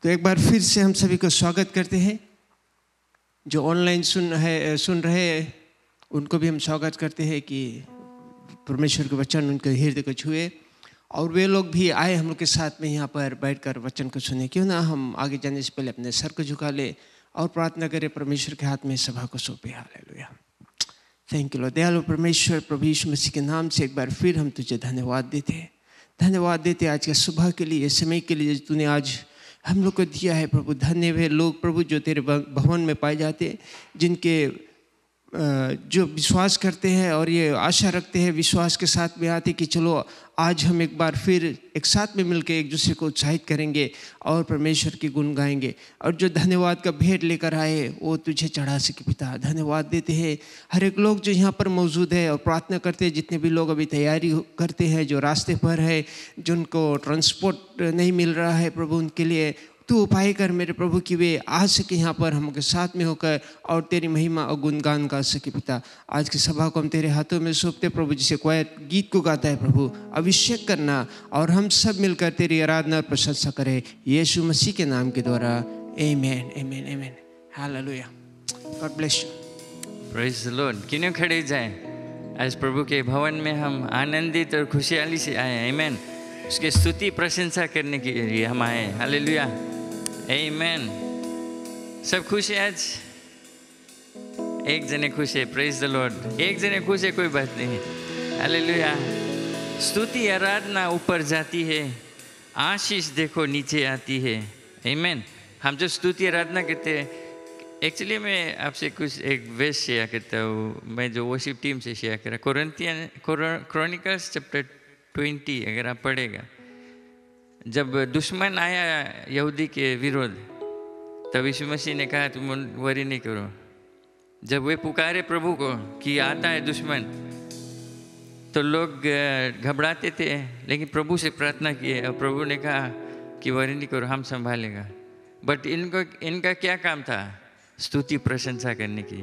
तो एक बार फिर से हम सभी को स्वागत करते हैं। जो ऑनलाइन सुन रहे हैं उनको भी हम स्वागत करते हैं कि परमेश्वर के वचन उनके हृदय को छुए और वे लोग भी आए हम लोग के साथ में यहाँ पर बैठकर वचन को सुने। क्यों ना हम आगे जाने से पहले अपने सर को झुका ले और प्रार्थना करें, परमेश्वर के हाथ में सभा को सौंपे। हालेलुया। Thank you Lord. दयालु परमेश्वर, प्रभु यीशु मसीह के नाम से एक बार फिर हम तुझे धन्यवाद देते आज के सुबह के लिए, समय के लिए तूने आज हम लोग को दिया है। प्रभु धन्य वे लोग प्रभु जो तेरे भवन में पाए जाते हैं, जिनके जो विश्वास करते हैं और ये आशा रखते हैं, विश्वास के साथ में आते कि चलो आज हम एक बार फिर एक साथ में मिलकर एक दूसरे को उत्साहित करेंगे और परमेश्वर की गुण गाएंगे। और जो धन्यवाद का भेंट लेकर आए वो तुझे चढ़ा सके पिता। धन्यवाद देते हैं हर एक लोग जो यहाँ पर मौजूद है और प्रार्थना करते हैं, जितने भी लोग अभी तैयारी करते हैं, जो रास्ते पर है, जिनको ट्रांसपोर्ट नहीं मिल रहा है, प्रभु उनके लिए तू उपाय कर मेरे प्रभु कि वे आ सके यहाँ पर हम के साथ में होकर और तेरी महिमा और गुणगान गा सके पिता। आज की सभा को हम तेरे हाथों में सौंपते प्रभु, जिसे कोई गीत को गाता है प्रभु अभिषेक करना और हम सब मिलकर तेरी आराधना और प्रशंसा करें यीशु मसीह के नाम के द्वारा। आमीन आमीन आमीन। Hallelujah. God bless you. Praise the Lord. क्यों खड़े जाएं? आज प्रभु के भवन में हम आनंदित और खुशहाली से आए। आमीन। उसके स्तुति प्रशंसा करने के लिए हम आए। हालेलुया। आमीन। सब खुश है आज? एक जने खुश है। Praise the Lord. एक जने खुश है, कोई बात नहीं। हालेलुया। स्तुति आराधना ऊपर जाती है, आशीष देखो नीचे आती है। आमीन। हम जो स्तुति आराधना करते हैं, एक्चुअली मैं आपसे कुछ एक वेस शेयर करता हूँ। मैं जो वर्शिप टीम से शेयर करा, क्रॉनिकल्स चैप्टर 20 अगर आप पढ़ेगा, जब दुश्मन आया यहूदी के विरोध, तब यीशु मसीह ने कहा तुम वरी नहीं करो। जब वे पुकारे प्रभु को कि आता है दुश्मन, तो लोग घबराते थे, लेकिन प्रभु से प्रार्थना किए और प्रभु ने कहा कि वरी नहीं करो, हम संभालेगा। बट इनका क्या काम था? स्तुति प्रशंसा करने की।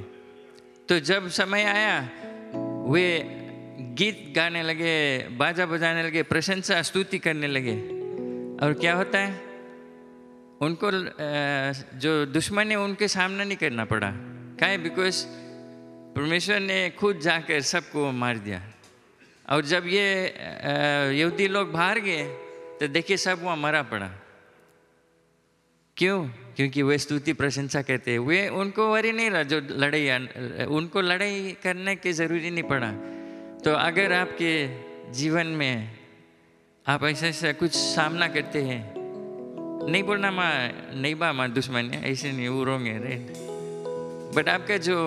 तो जब समय आया वे गीत गाने लगे, बाजा बजाने लगे, प्रशंसा स्तुति करने लगे। और क्या होता है, उनको जो दुश्मन है उनके सामना नहीं करना पड़ा। क्या है? बिकॉज परमेश्वर ने खुद जाकर सबको मार दिया। और जब ये यहूदी लोग बाहर गए तो देखिए सब वहाँ मरा पड़ा। क्यों? क्योंकि वे स्तुति प्रशंसा करते हैं। वे उनको वरी नहीं रहा जो लड़ाई, उनको लड़ाई करने की ज़रूरी नहीं पड़ा। तो अगर आपके जीवन में आप ऐसा कुछ सामना करते हैं, नहीं बोलना माँ दुश्मन है, ऐसे नहीं, वो रोंगे राइट। बट आपका जो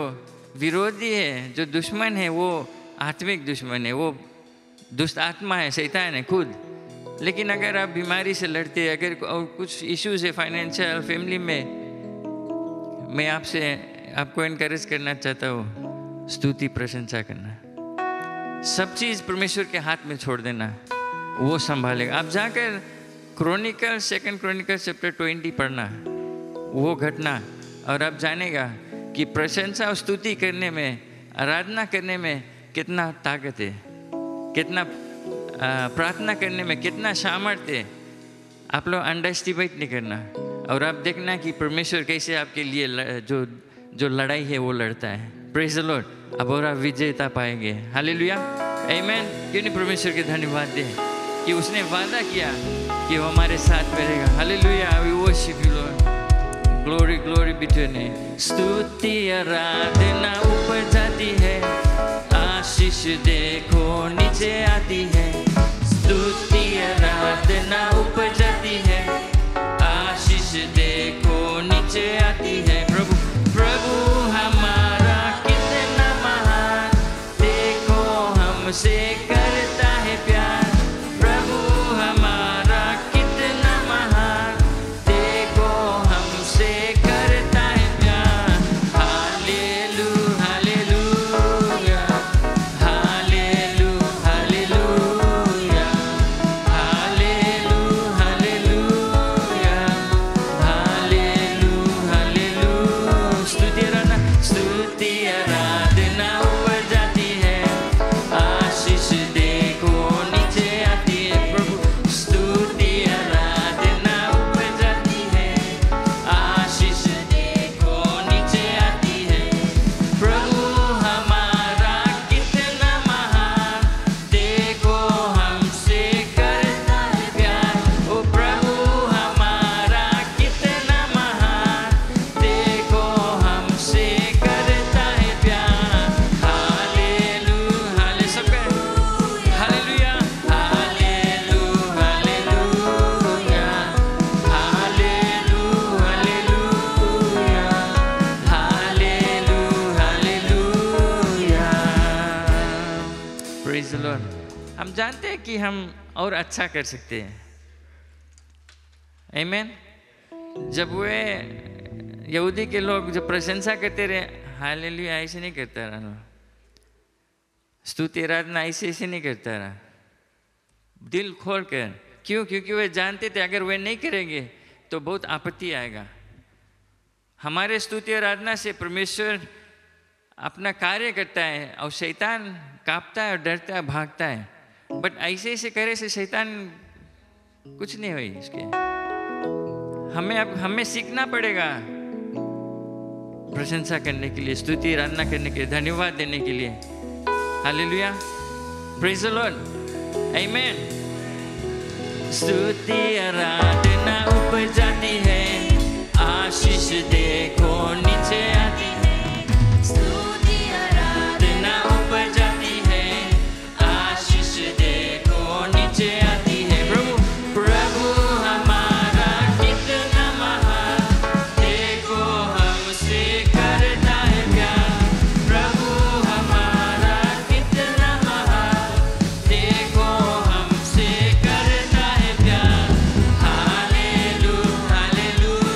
विरोधी है, जो दुश्मन है, वो आत्मिक दुश्मन है, वो दुष्ट आत्मा है, शैतान है खुद। लेकिन अगर आप बीमारी से लड़ते हैं, अगर और कुछ इश्यूज है फाइनेंशियल, फैमिली में, मैं आपको इनकरेज करना चाहता हूँ, स्तुति प्रशंसा करना। सब चीज़ परमेश्वर के हाथ में छोड़ देना, वो संभालेगा। आप जाकर सेकंड क्रॉनिकल चैप्टर 20 पढ़ना, वो घटना, और आप जानेगा कि प्रशंसा और स्तुति करने में, आराधना करने में कितना ताकत है, कितना प्रार्थना करने में कितना सामर्थ्य है। आप लोग अंडर एस्टिमेट नहीं करना। और आप देखना कि परमेश्वर कैसे आपके लिए जो लड़ाई है वो लड़ता है। Praise the Lord. अब और आप विजेता पाएंगे। हालेलुया। आमीन। क्यों नहीं परमेश्वर के धन्यवाद दें कि उसने वादा किया कि वो हमारे साथ रहेगा। Hallelujah. We worship you Lord. Glory glory be to your name. स्तुति आराधना ऊपर जाती है, आशीष देखो नीचे आती है। स्तुति आराधना ऊपर जाती है, आशीष देखो नीचे आती है। प्रभु हमारा कितना महान, देखो हमसे करता है प्यार। प्रभु हमारा कितना महान, देखो हमसे करता है प्यार। Hallelujah hallelujah hallelujah hallelujah hallelujah hallelujah जानते हैं कि हम और अच्छा कर सकते हैं। आमीन। जब वे यहूदी के लोग जब प्रशंसा करते रहे, हालेलुया ऐसे नहीं करता रहा, स्तुति आराधना ऐसे नहीं करता रहा, दिल खोल कर। क्यों? क्योंकि वे जानते थे अगर वे नहीं करेंगे तो बहुत आपत्ति आएगा। हमारे स्तुति आराधना से परमेश्वर अपना कार्य करता है और शैतान कांपता है और डरता है, भागता है। बट ऐसे ऐसे करे से शैतान कुछ नहीं हुई इसके। हमें सीखना पड़ेगा प्रशंसा करने के लिए, स्तुति आराधना करने के लिए, धन्यवाद देने के लिए। हालेलुया, प्रेज द लॉर्ड, आमीन। स्तुति आराधना ऊपर जाती है, आशीष देखो नीचे आती है। स्तुति आराधना ऊपर जाती है, आशीष देखो नीचे आती है। प्रभु हमारा कितना महान, देखो हमसे करता है प्यार। प्रभु हमारा कितना महान, देखो हमसे करता है प्यार। हालेलुया, हालेलुया,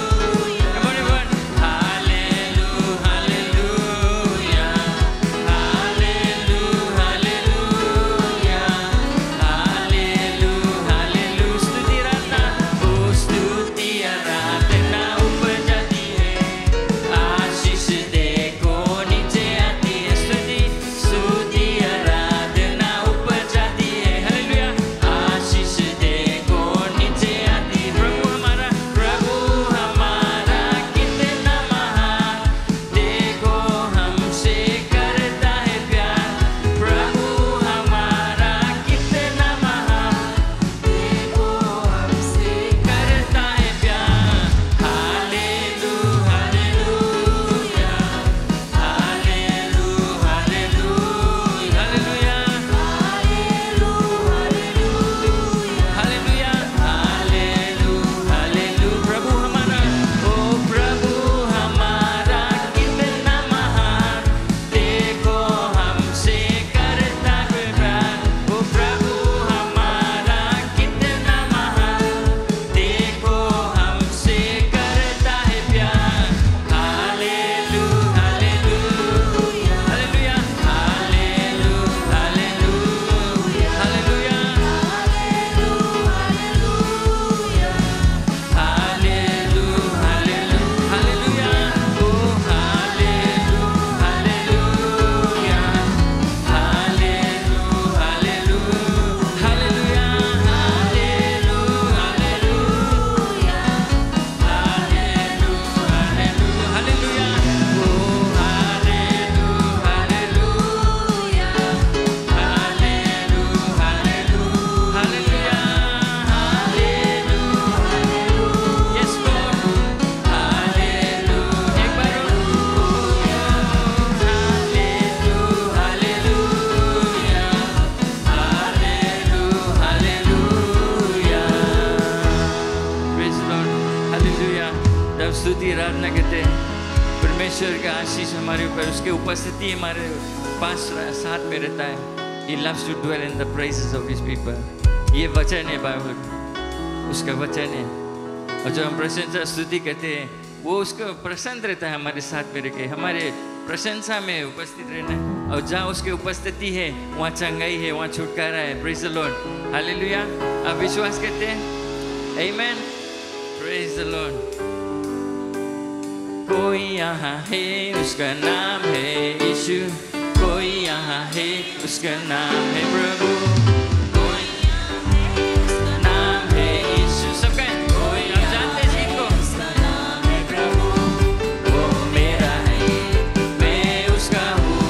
स्तुति आराधना करते हैं, परमेश्वर का आशीष हमारे ऊपर, उसके उपस्थिति हमारे पास साथ में रहता है। He loves to dwell in the praises of his people. ये वचन है बाइबल, उसका वचन है। और जो हम प्रशंसा स्तुति करते हैं वो उसको प्रसन्न रहता है हमारे साथ में रह के, हमारे प्रशंसा में उपस्थित रहना। और जहाँ उसकी उपस्थिति है वहाँ चंगाई है, वहाँ छुटकारा है। Praise the Lord, hallelujah. आप विश्वास करते हैं? आमीन, प्रेज द लॉर्ड। कोई यहाँ है उसका नाम है यीशु, कोई यहाँ है उसका नाम है प्रभु, कोई यहाँ है उसका नाम है यीशु। सबका कोई, आप जानते हैं इसको, उसका नाम है प्रभु, वो मेरा है मैं उसका हूँ।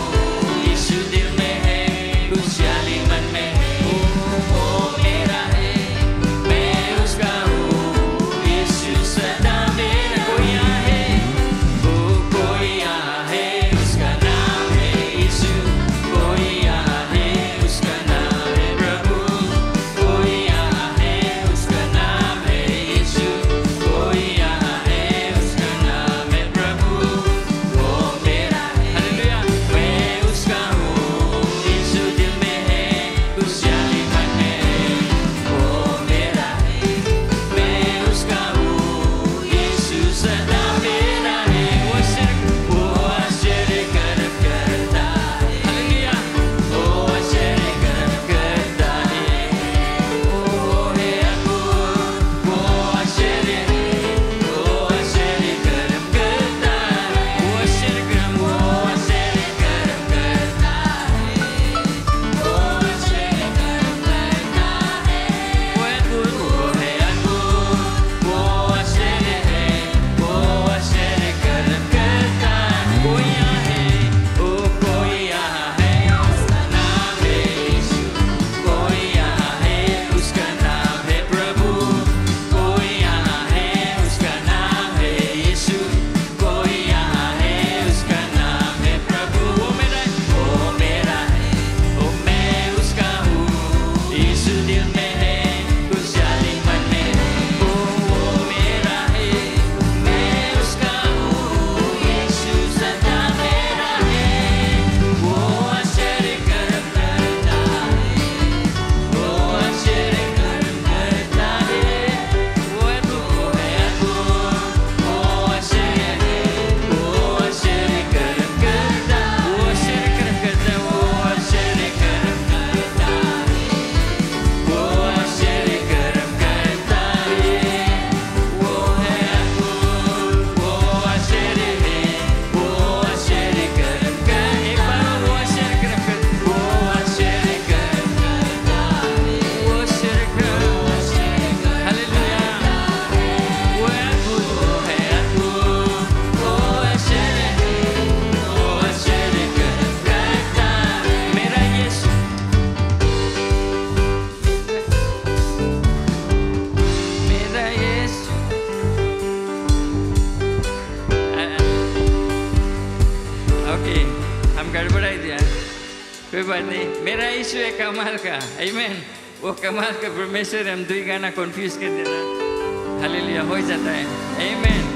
यीशु दिल में है, खुशहाली मन में है, वो मेरा है मैं उसका हूँ। यीशु सदा मेरा। कोई यहाँ है, कोई यहाँ है उसका नाम है यीशु, कोई यहाँ है उसका नाम है कोई बात नहीं, मेरा यीशु है कमाल का, आमीन। वो कमाल का परमेश्वर, हम दुई गाना कंफ्यूज कर देना, हालेलुया हो जाता है, आमीन।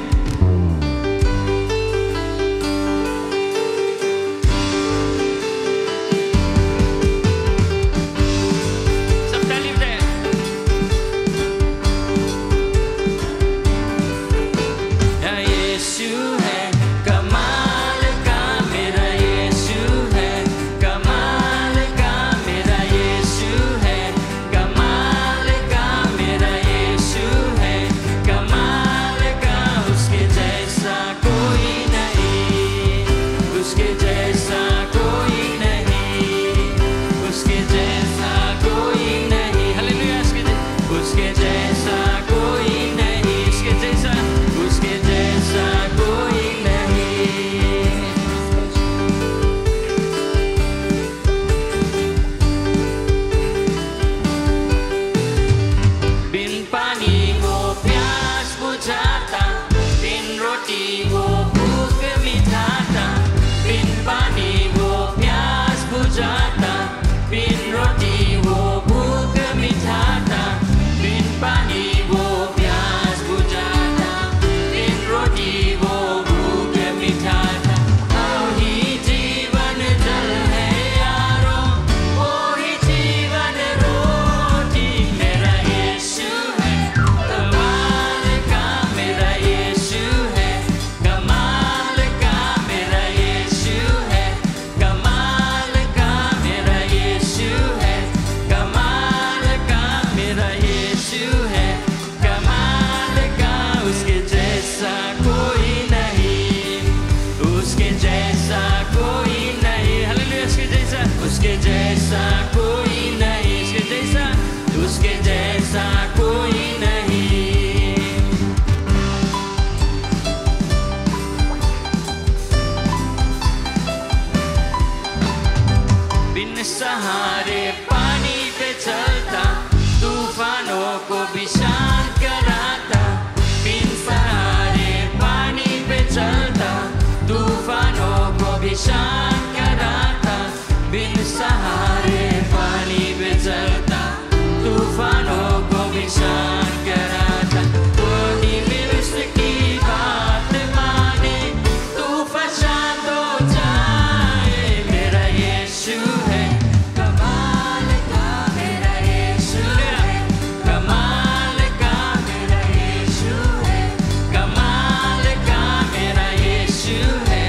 सहारे पानी पे चलता, तूफानों को भी शांत कराता। बिन सहारे पानी पे चलता, तूफानों को भी शांत कराता। बिन सहारे पानी पे चलता, तूफानों को भी शांत कराता। कोई भी उसकी बात माने, तूफान शांत हो जाए। मेरा यीशु है कमाल का, मेरा यीशु है कमाल का, मेरा यीशु है कमाल का, मेरा यीशु है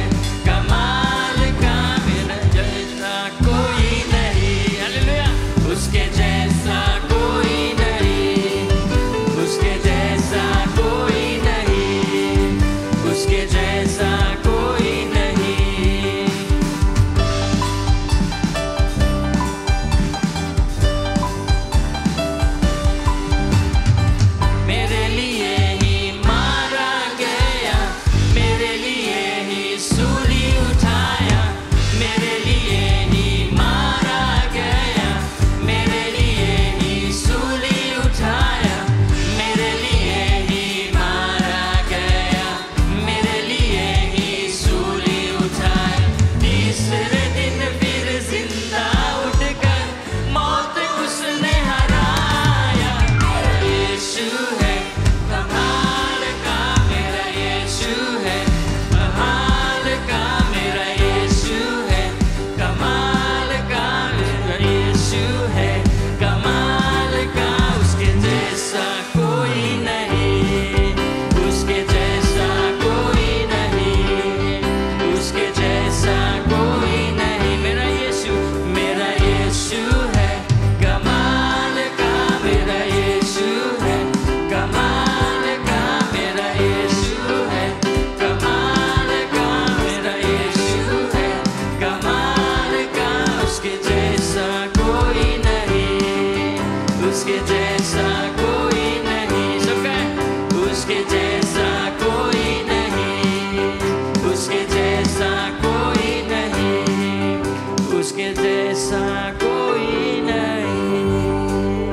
कमाल का। मेरा जैसा कोई नहीं, हालेलुया, उसके जैसा कोई नहीं, उसके जैसा कोई नहीं, उसके जैसा कोई नहीं। मेरे लिए ही मारा गया, मेरे लिए ही सूली उठाया। मेरे लिए ही मारा गया, मेरे लिए ही सूली उठाया। मेरे लिए ही मारा गया, मेरे लिए ही सूली उठाया। तीसरे दिन फिर जिंदा उठकर मौत उसने हराया। मेरा यीशु है कमाल का, मेरा यीशु है कमाल का, मेरा यीशु है कमाल का, मेरा यीशु है कमाल का। उसके जैसा कोई नहीं, उसके जैसा कोई नहीं, उसके जैसा कोई नहीं। मेरा यीशु है कमाल का, मेरा यीशु है कमाल का, मेरा यीशु है कमाल का, मेरा यीशु है कमाल का। उसके जैसा कोई नहीं, उसके जैसा कोई नहीं। सबका उसके जैसा कोई नहीं, उसके जैसा कोई नहीं, उसके जैसा कोई नहीं।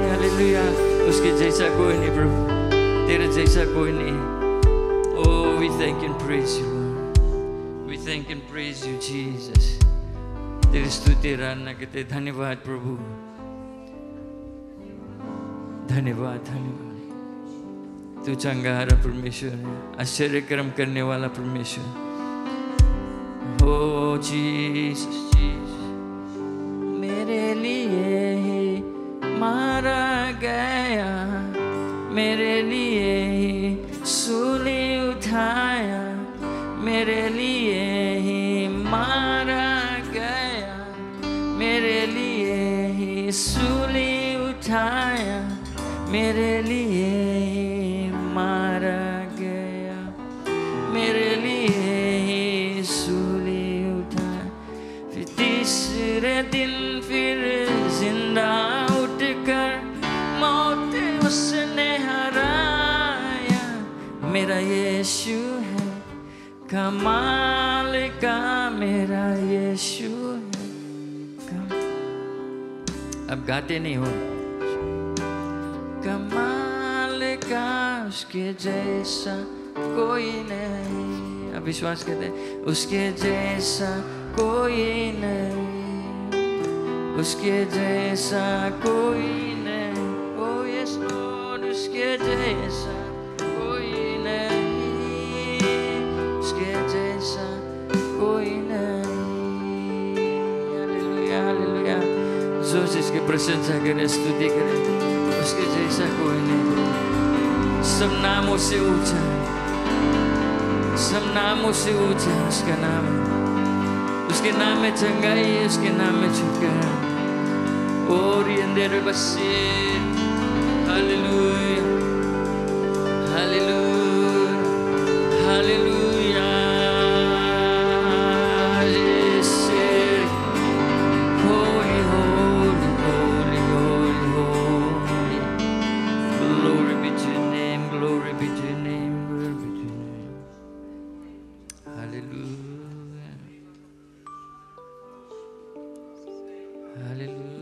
हालेलुया, उसके जैसा कोई नहीं प्रभु, तेरे जैसा कोई नहीं। Oh, we thank and praise you, Lord. We thank and praise you, Jesus. तेरी स्तुति आराधना करते। धन्यवाद प्रभु, धन्यवाद धन्यवाद। तू चंगारा परमेश्वर है, आश्चर्य कर्म करने वाला परमेश्वर। ओ जीसस जीसस, मेरे लिए ही मारा गया, मेरे लिए ही सूली उठाया, मेरे लिए ही मारा गया, मेरे लिए ही सूली उठाया, मेरे लिए ही मारा गया, मेरे लिए ही सूली उठाया। फिर तीसरे दिन फिर जिंदा उठकर मौत उसने हराया। मेरा यीशु है कमाल का, मेरा यीशु है अब गाते नहीं हो। कमाल का, उसके जैसा कोई नहीं। अब विश्वास करते, उसके जैसा कोई नहीं, उसके जैसा कोई नहीं। ओ यस लॉर्ड, उसके जैसा कोई नहीं, उसके जैसा कोई नहीं। Hallelujah hallelujah. जो जिसकी प्रशंसा करे, स्तुति करे, उसके जैसा कोई नहीं। सब नामों से ऊंचा, सब नामों से ऊंचा उसका नाम है। उसके नाम में चंगाई है, उसके नाम में छुटकारा। और ये अंदर बसे। Hallelujah hallelujah hallelujah. Holy holy holy holy holy, glory be to your name, glory be to your name, glory be to your name. Hallelujah hallelujah.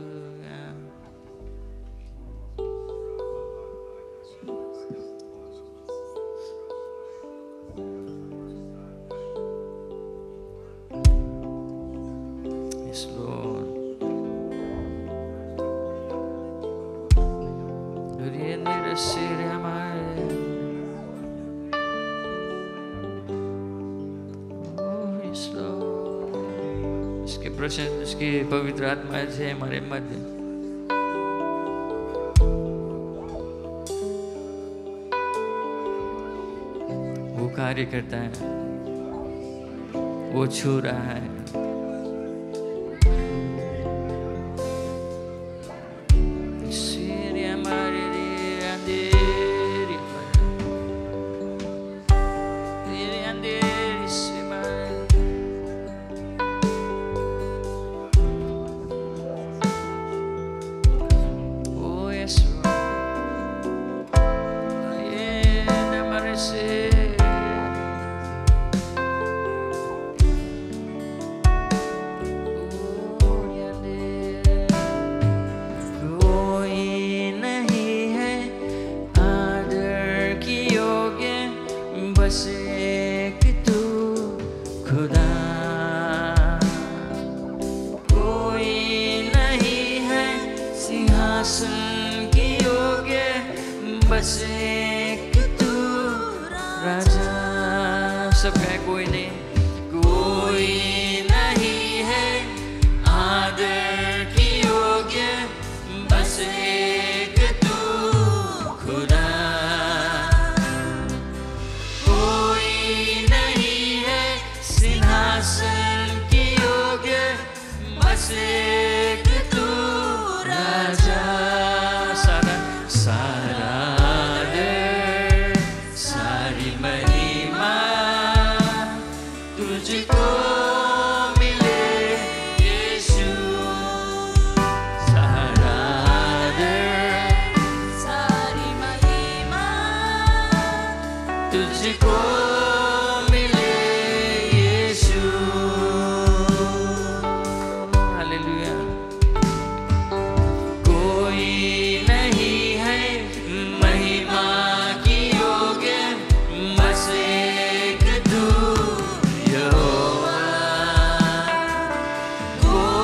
Yes Lord. Riendere sere amare. Oh yes Lord. उसके प्रश्न, उसकी पवित्र आत्मा से हमारे मध्य वो कार्य करता है, वो छू रहा है। Oh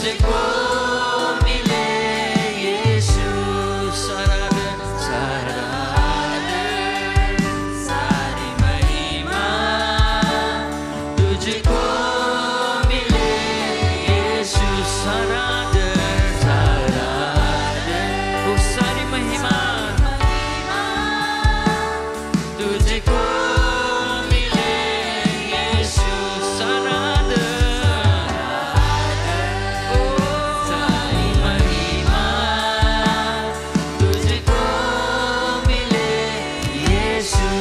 तुझको मिले यीशु सारा सारी महिमा तुझको मिले यीशु सारा सारी महिमा तुझको मिले यीशु सारा सारी महिमा तुझको मिले यीशु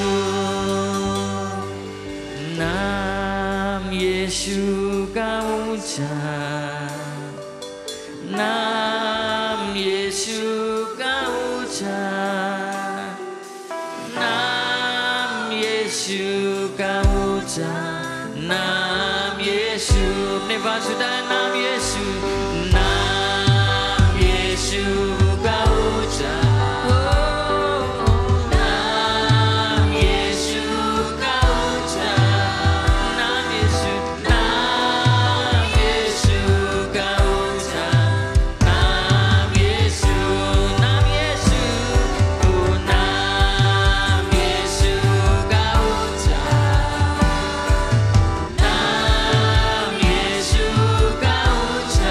नाम यीशु का ऊंचा नाम यीशु का ऊंचा नाम यीशु का ऊंचा नाम यीशु अपने पास उठाया नाम यीशु का ऊंचा नाम यीशु का ऊंचा नाम यीशु का ऊंचा नाम यीशु नाम यीशु का ऊंचा नाम यीशु का ऊंचा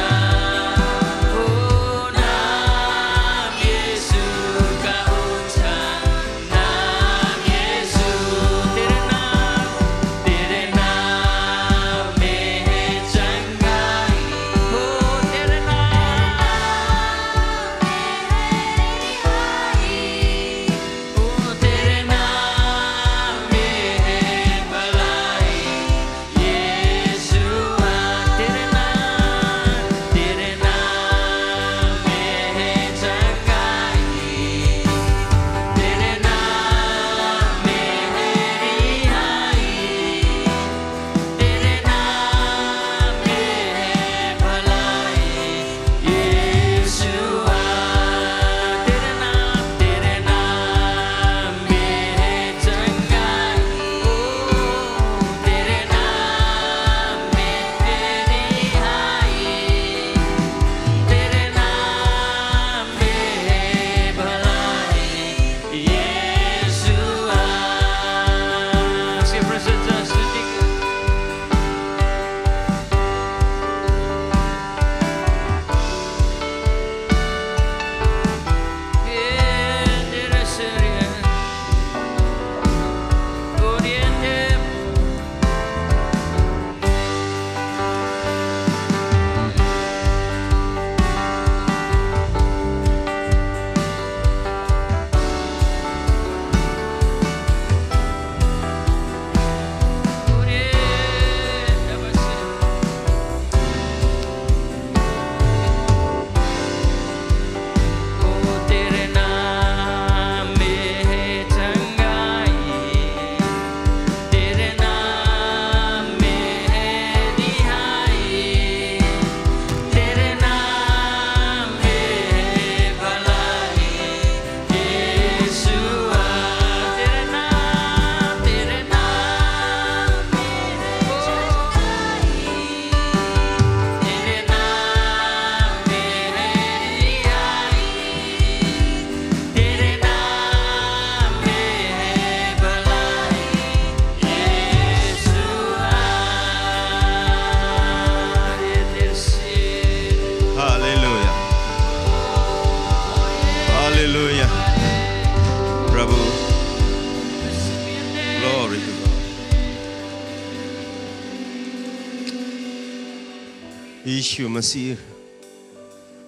यीशु मसीह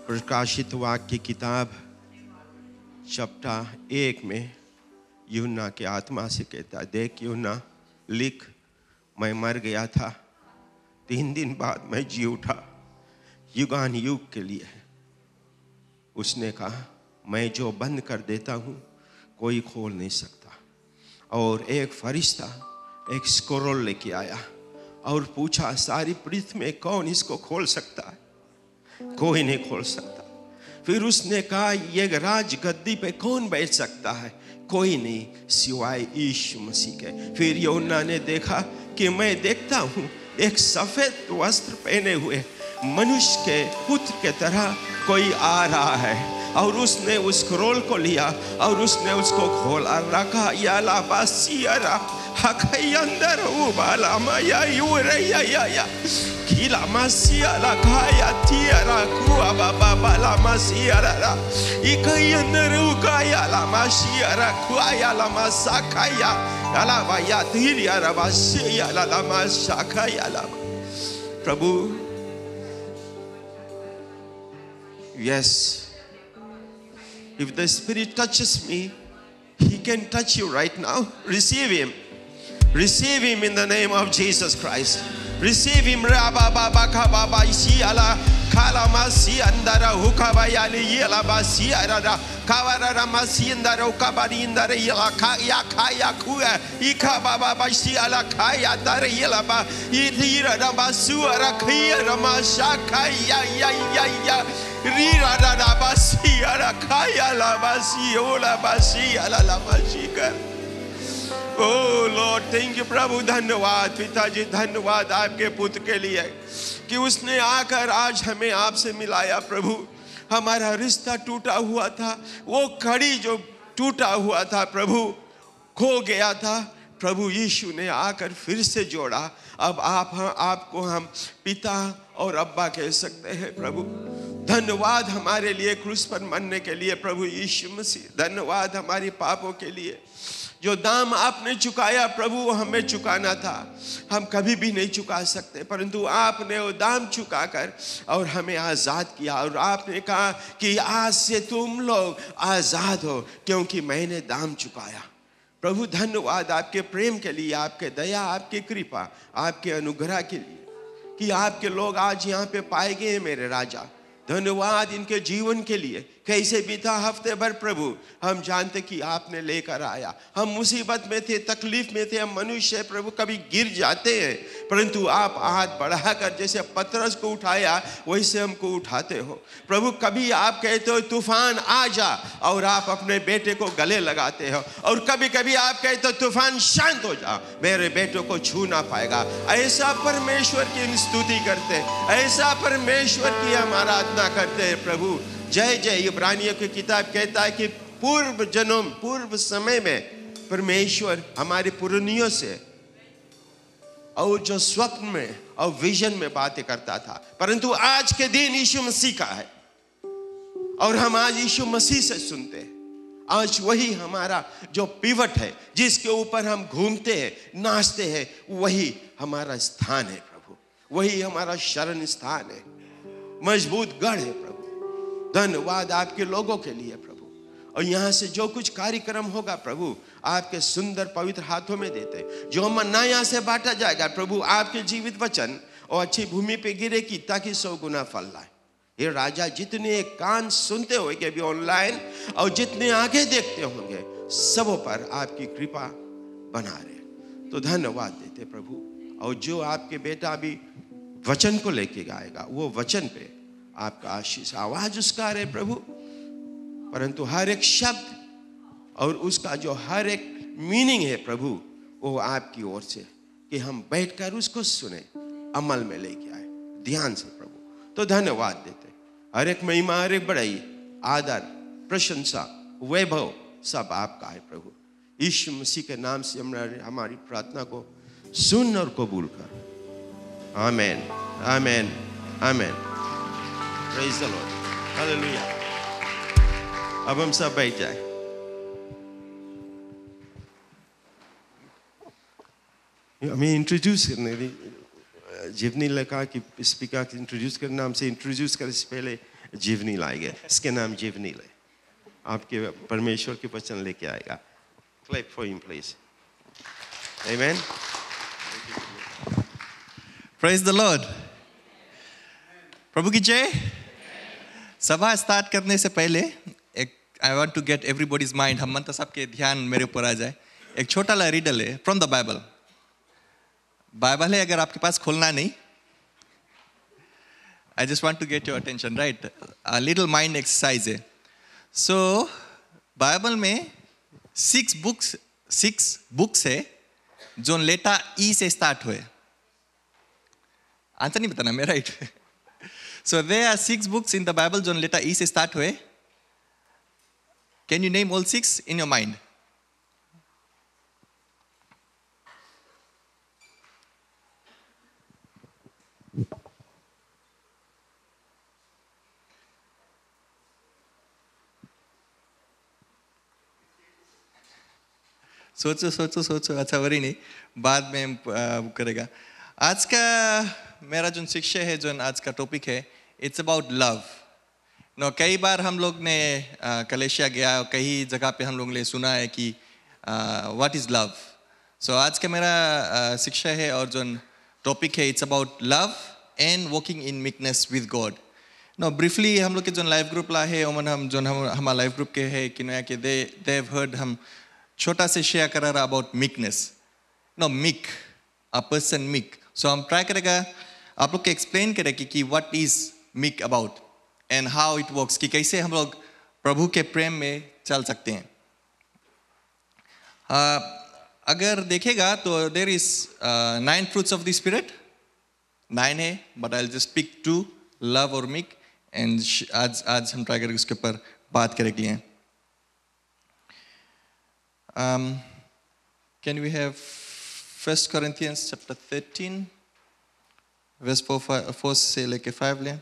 प्रकाशित वाक्य की किताब चैप्टर 1 में यूहन्ना के आत्मा से कहता है, देख यूहन्ना लिख, मैं मर गया था, 3 दिन बाद मैं जी उठा युगान युग के लिए। उसने कहा, मैं जो बंद कर देता हूँ कोई खोल नहीं सकता। और एक फरिश्ता एक स्क्रोल लेके आया और पूछा, सारी पृथ्वी में कौन इसको खोल सकता है? कोई नहीं खोल सकता। फिर उसने कहा, ये राज गद्दी पे कौन बैठ सकता है? कोई नहीं सिवाय यीशु मसीह के। फिर यूहन्ना ने देखा कि मैं देखता हूँ एक सफेद वस्त्र पहने हुए मनुष्य के पुत्र के तरह कोई आ रहा है। और उसने उस स्क्रॉल को लिया और उसने उसको खोला, रखा याला बासियारा हकई अंदर उबाला माया या खिला मासियाला खाया थियारा कुआ बाबा बाला मासियारा इकई अंदर उकाया ला मासियारा कुआया ला मासाखाया याला वाया थियारा बासियाला ला मासाखाया ला। प्रभु, yes, if the Spirit touches me, He can touch you right now. Receive Him. Receive Him in the name of Jesus Christ. Receive Him. Rabba Baba Kababa Isiala Kalamasi Andara Hukabayani Yela Basiara Kavara Masiandara Ukabari Indara Yela Kaya Kaya Kua Ikababa Basiala Kaya Dara Yela Ba Itira Basura Kaya Ramashaka ya Rira da basia la kaya la basia la basia la basika. Oh Lord, thank you प्रभु, धन्यवाद पिताजी, धन्यवाद आपके पुत्र के लिए कि उसने आकर आज हमें आपसे मिलाया। प्रभु, हमारा रिश्ता टूटा हुआ था, वो कड़ी जो टूटा हुआ था प्रभु, खो गया था, प्रभु यीशु ने आकर फिर से जोड़ा। अब आपको हम पिता और अब्बा कह सकते हैं। प्रभु, धन्यवाद हमारे लिए क्रूस पर मरने के लिए प्रभु यीशु मसीह। धन्यवाद हमारे पापों के लिए, जो दाम आपने चुकाया प्रभु, वो हमें चुकाना था, हम कभी भी नहीं चुका सकते, परंतु आपने वो दाम चुकाकर और हमें आज़ाद किया। और आपने कहा कि आज से तुम लोग आज़ाद हो क्योंकि मैंने दाम चुकाया। प्रभु, धन्यवाद आपके प्रेम के लिए, आपके दया, आपकी कृपा, आपके अनुग्रह के लिए कि आपके लोग आज यहाँ पे पाए गए हैं। मेरे राजा, धन्यवाद इनके जीवन के लिए। कैसे बीता हफ्ते भर प्रभु, हम जानते कि आपने लेकर आया। हम मुसीबत में थे, तकलीफ में थे, हम मनुष्य प्रभु कभी गिर जाते हैं, परंतु आप हाथ बढ़ाकर जैसे पतरस को उठाया वैसे हमको उठाते हो। प्रभु, कभी आप कहते हो तूफान आ जा और आप अपने बेटे को गले लगाते हो, और कभी कभी आप कहते हो तूफान शांत हो जा, मेरे बेटों को छू ना पाएगा। ऐसा परमेश्वर की हम स्तुति करते हैं, ऐसा परमेश्वर की हम आराधना करते हैं। प्रभु, जय जय। इब्रानियों की किताब कहता है कि पूर्व जन्म, पूर्व समय में परमेश्वर हमारे पुरनियों से और जो स्वप्न में और विजन में बातें करता था, परंतु आज के दिन यीशु मसीह का है और हम आज यीशु मसीह से सुनते हैं। आज वही हमारा जो पिवट है, जिसके ऊपर हम घूमते हैं, नाचते हैं, वही हमारा स्थान है प्रभु, वही हमारा शरण स्थान है, मजबूत गढ़ है प्रभु। धन्यवाद आपके लोगों के लिए प्रभु। और यहाँ से जो कुछ कार्यक्रम होगा प्रभु, आपके सुंदर पवित्र हाथों में देते, जो मन्ना यहाँ से बांटा जाएगा प्रभु, आपके जीवित वचन और अच्छी भूमि पे गिरे कि ताकि 100 गुना फल लाए। हे राजा, जितने कान सुनते होंगे अभी ऑनलाइन और जितने आगे देखते होंगे, सबों पर आपकी कृपा बना रहे, तो धन्यवाद देते प्रभु। और जो आपके बेटा अभी वचन को लेके आएगा, वो वचन पे आपका आशीष आवाज उसका रहे प्रभु, परंतु हर एक शब्द और उसका जो हर एक मीनिंग है प्रभु, वो आपकी ओर से, कि हम बैठकर उसको सुने, अमल में लेके आए ध्यान से प्रभु। तो धन्यवाद देते, हर एक महिमा, हर एक बड़ाई, आदर, प्रशंसा, वैभव सब आपका है प्रभु। यीशु मसीह के नाम से हमारी प्रार्थना को सुन और कबूल कर। आमेन, आमेन, आमेन। Praise the Lord. Hallelujah. अब हम सब बैठ जाए। हमें इंट्रोड्यूस करने दी, जीवनी लगा कि स्पीकर को इंट्रोड्यूस करना, हमसे इंट्रोड्यूस करने से पहले जीवनी लाएंगे। इसके नाम जीवनी ले, आपके परमेश्वर के वचन लेके आएगा। Clap for him, please. Amen. Praise the Lord. प्रभु की जय। सभा स्टार्ट करने से पहले एक I want to get everybody's mind, हम तो सबके ध्यान मेरे ऊपर आ जाए। एक छोटा ला रीडल है फ्रॉम द बाइबल। बाइबल है, अगर आपके पास खोलना नहीं, I just want to get your attention, right? Little mind exercise है। सो बाइबल में 6 बुक्स है जो लेटर ई से स्टार्ट हुए। आंसर नहीं बताना मैं, right? So there are 6 books in the Bible जो लेटर ई से start हुए. Can you name all 6 in your mind? सोचो अच्छा वरी नहीं बाद में हम करेगा. आज का मेरा जो शिक्षा है जो आज का टॉपिक है इट्स अबाउट लव. नो कई बार हम लोग ने कलेशिया गया कई जगह पे हम लोग ने सुना है कि व्हाट इज लव. सो आज का मेरा शिक्षा है और जो टॉपिक है it's about love and walking in meekness with God. No briefly हम लोग के जो लाइफ ग्रुप ला है हम जो हमारा लाइफ ग्रुप के है कि नया के दे हैव हर्ड हम छोटा से शेयर कर रहा about meekness. No meek a person meek. So हम ट्राई करेगा आप लोग के एक्सप्लेन करेंगे कि what is meek about and how it works कि कैसे हम लोग प्रभु के प्रेम में चल सकते हैं. अगर देखेगा तो there is 9 fruits of the spirit. 9 है but I will just pick 2 love और मीक एंड आज हम ट्राई करेंगे उसके ऊपर बात करेंगे. Can we have 1 Corinthians chapter 13 verse 4 से लेके 5 ले.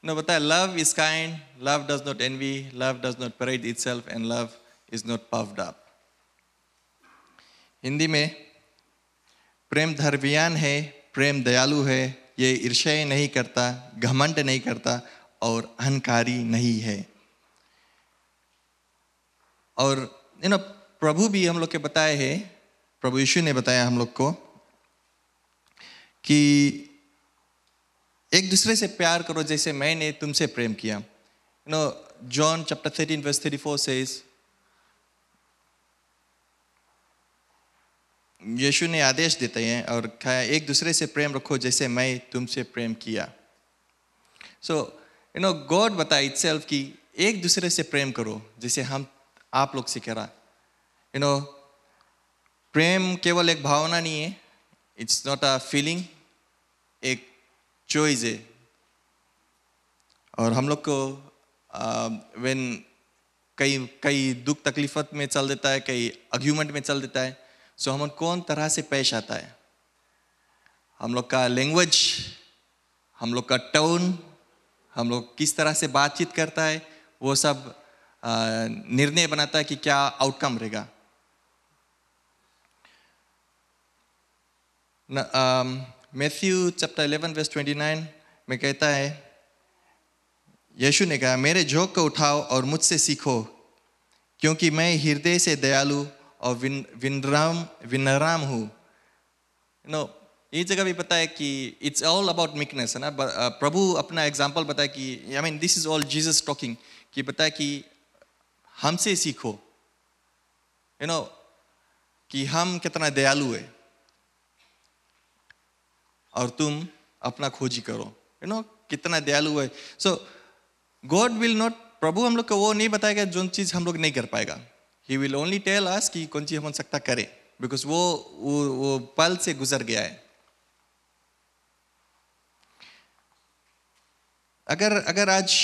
No, बताया love is kind, love does not envy, love does not parade itself and love is not puffed up. Hindi में प्रेम धैर्यवान है, प्रेम दयालु है, ये ईर्ष्या नहीं करता, घमंड नहीं करता और अहंकारी नहीं है. और प्रभु भी हम लोग के बताए हैं, प्रभु यीशु ने बताया हम लोग को कि एक दूसरे से प्यार करो जैसे मैंने तुमसे प्रेम किया. John chapter 13 verse 34 says, यीशु ने आदेश देते हैं और कहा एक दूसरे से प्रेम रखो जैसे मैं तुमसे प्रेम किया. सो गॉड बताए इटसेल्फ कि एक दूसरे से प्रेम करो जैसे हम आप लोग से कह रहा. प्रेम केवल एक भावना नहीं है, इट्स नॉट अ फीलिंग, एक चॉइस है. और हम लोग को व्हेन कई दुख तकलीफत में चल देता है, कई आर्ग्यूमेंट में चल देता है, सो हम कौन तरह से पेश आता है, हम लोग का लैंग्वेज, हम लोग का टोन, हम लोग किस तरह से बातचीत करता है, वो सब निर्णय बनाता है कि क्या आउटकम रहेगा. मैथ्यू चैप्टर 11 वर्स 29 में कहता है, यीशु ने कहा मेरे जोक को उठाओ और मुझसे सीखो क्योंकि मैं हृदय से दयालु और विनम्र हूँ. ये जगह भी पता है कि इट्स ऑल अबाउट मीकनेस है ना. प्रभु अपना एग्जाम्पल बताया कि I mean this is all Jesus talking कि बताया कि हमसे सीखो कि हम कितना दयालु है और तुम अपना खोजी करो कितना दयालु है. सो गॉड विल नॉट, प्रभु हम लोग को वो नहीं बताएगा जो चीज हम लोग नहीं कर पाएगा. He will only tell us कि कौन चीज हम सकता करे बिकॉज वो पल से गुजर गया है. अगर आज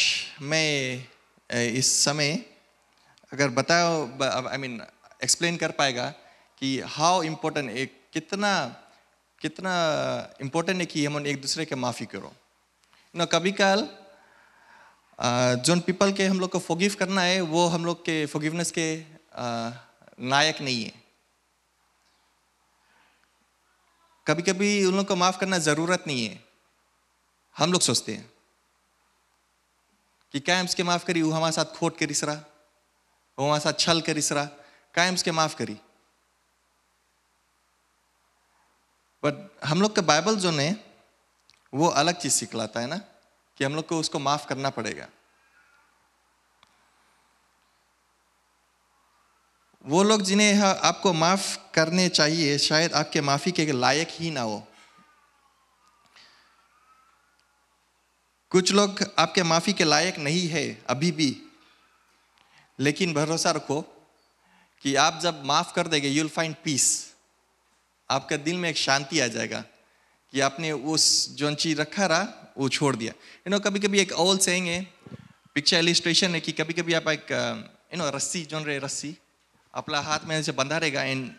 मैं इस समय अगर बताओ आई मीन एक्सप्लेन कर पाएगा कि हाउ इम्पोर्टेंट एक कितना इम्पोर्टेंट है कि हम एक दूसरे के माफ़ी करो. कभी काल जोन पीपल के हम लोग को फॉरगिव करना है वो हम लोग के फॉरगिवनेस के नायक नहीं है. कभी कभी उन लोग को माफ़ करना ज़रूरत नहीं है. हम लोग सोचते हैं कि कायम के माफ़ करी, वो हमारे साथ खोट के रिसरा, वो हमारे साथ छल के रिसरा, कायम के माफ़ करी. बट हम लोग का बाइबल जो ने वो अलग चीज सिखलाता है ना कि हम लोग को उसको माफ करना पड़ेगा. वो लोग जिन्हें आपको माफ करने चाहिए शायद आपके माफी के लायक ही ना हो. कुछ लोग आपके माफी के लायक नहीं है अभी भी, लेकिन भरोसा रखो कि आप जब माफ कर देंगे यू विल फाइंड पीस, आपका दिल में एक शांति आ जाएगा कि आपने उस जो चीज रखा रहा वो छोड़ दिया। कभी कभी एक ओल्ड सेइंग है, पिक्चर इलिस्ट्रेशन है कि कभी कभी आप एक रस्सी जो रहे रस्सी अपना हाथ में ऐसे बंधा रहेगा एंड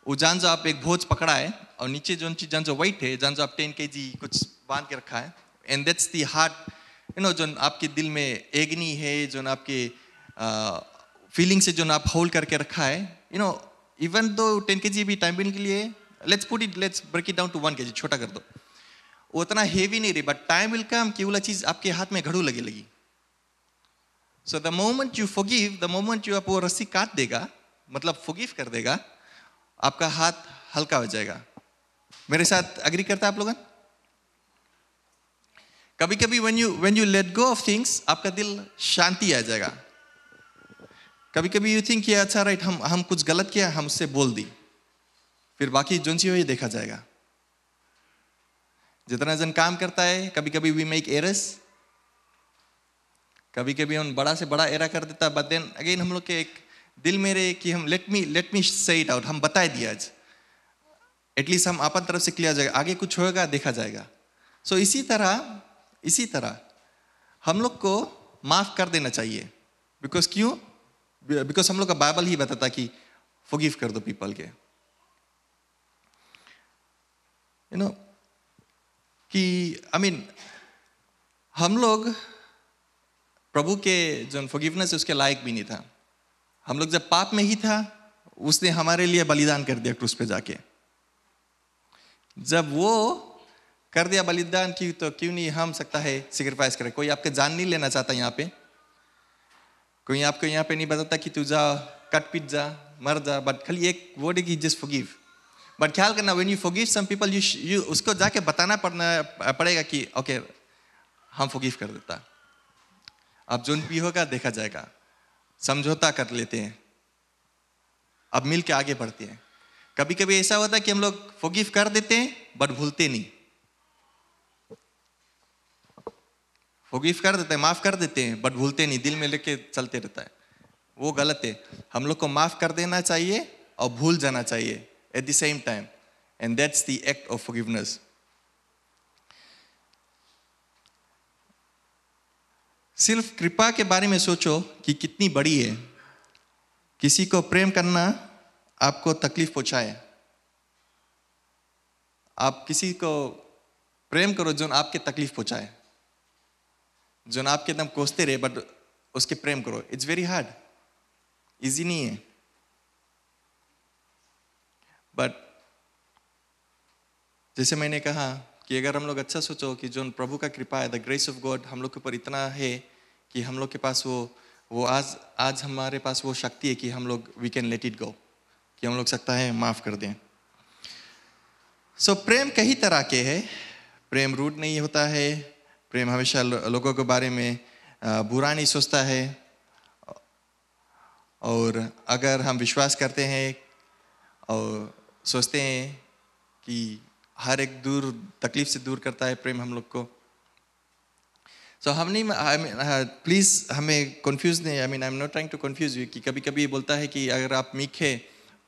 वो जान जो आप एक भोज पकड़ा है और नीचे जो चीज जान जो वेट है, जान जो आप 10 kg कुछ बांध के रखा है, एंड दैट्स दी हार्ट जो आपके दिल में एग्नी है, जो आपके फीलिंग से जो आप होल्ड करके रखा है, इवन दो 10 kg भी टाइम बिन के लिए let's break it down to 1 kg, छोटा कर दो, वो उतना हेवी नहीं रही, बट टाइम विल कम कि वो चीज आपके हाथ में घड़ू लगे लगी। So the moment you forgive, the moment you आप वो रस्सी काट देगा, मतलब फॉरगिव कर देगा, आपका हाथ हल्का हो जाएगा। मेरे साथ एग्री करता है आप लोग? कभी कभी when you let go of things, आपका दिल शांति आ जाएगा। कभी कभी यू थिंक ये अच्छा राइट, हम कुछ गलत किया, हम उससे बोल दी, फिर बाकी जो सी हो ये देखा जाएगा। जितना जन काम करता है, कभी कभी वी मेक एरर्स, कभी कभी हम बड़ा से बड़ा एरा कर देता, बट देन अगेन हम लोग के एक दिल में रहे कि हम लेट मी से इट आउट, हम बता दिया आज, एटलीस्ट हम अपन तरफ से क्लियर जाएगा, आगे कुछ होगा देखा जाएगा। सो इसी तरह हम लोग को माफ कर देना चाहिए। बिकॉज क्यों? बिकॉज हम लोग का बाइबल ही बताता कि फॉरगिव कर दो पीपल के। कि हम लोग प्रभु के जो फॉरगिवनेस उसके लायक भी नहीं था। हम लोग जब पाप में ही था, उसने हमारे लिए बलिदान कर दिया क्रूस पे जाके। जब वो कर दिया बलिदान की, तो क्यों नहीं हम सकता है सेक्रीफाइस करें। कोई आपके जान नहीं लेना चाहता यहाँ पे, कोई आपको यहाँ पे नहीं बताता कि तू जा कट पीट जा मर जा, बट खाली एक वर्ड है कि जस्ट फॉरगिव। बट ख्याल करना, when you forgive some people, you उसको जाके बताना पड़ेगा कि ओके हम फॉरगिव कर देता, अब जो भी होगा देखा जाएगा, समझौता कर लेते हैं, अब मिल के आगे बढ़ते हैं। कभी कभी ऐसा होता है कि हम लोग फॉरगिव कर देते हैं बट भूलते नहीं। फॉरगिव कर देते हैं, माफ कर देते हैं, बट भूलते नहीं, दिल में लेके चलते रहता है, वो गलत है। हम लोग को माफ कर देना चाहिए और भूल जाना चाहिए at the same time, and that's the act of forgiveness. सिर्फ कृपा के बारे में सोचो कि कितनी बड़ी है। किसी को प्रेम करना आपको तकलीफ पहुंचाए, आप किसी को प्रेम करो जो आपके तकलीफ पहुंचाए, जो आपके एकदम कोसते रहे, बट उसके प्रेम करो। इट्स वेरी हार्ड, इजी नहीं है। बट जैसे मैंने कहा कि अगर हम लोग अच्छा सोचो कि जो प्रभु का कृपा है, द ग्रेस ऑफ गॉड हम लोग के ऊपर इतना है कि हम लोग के पास वो आज हमारे पास वो शक्ति है कि हम लोग we can let it go, कि हम लोग सकता है माफ कर दें। सो प्रेम कई तरह के है। प्रेम रूड नहीं होता है, प्रेम हमेशा लोगों के बारे में बुरा नहीं सोचता है, और अगर हम विश्वास करते हैं और सोचते हैं कि हर एक तकलीफ से दूर करता है प्रेम हम लोग को। सो हम नहीं, प्लीज हमें कंफ्यूज नहीं, I am not trying to confuse you, कि कभी कभी बोलता है कि अगर आप मीक है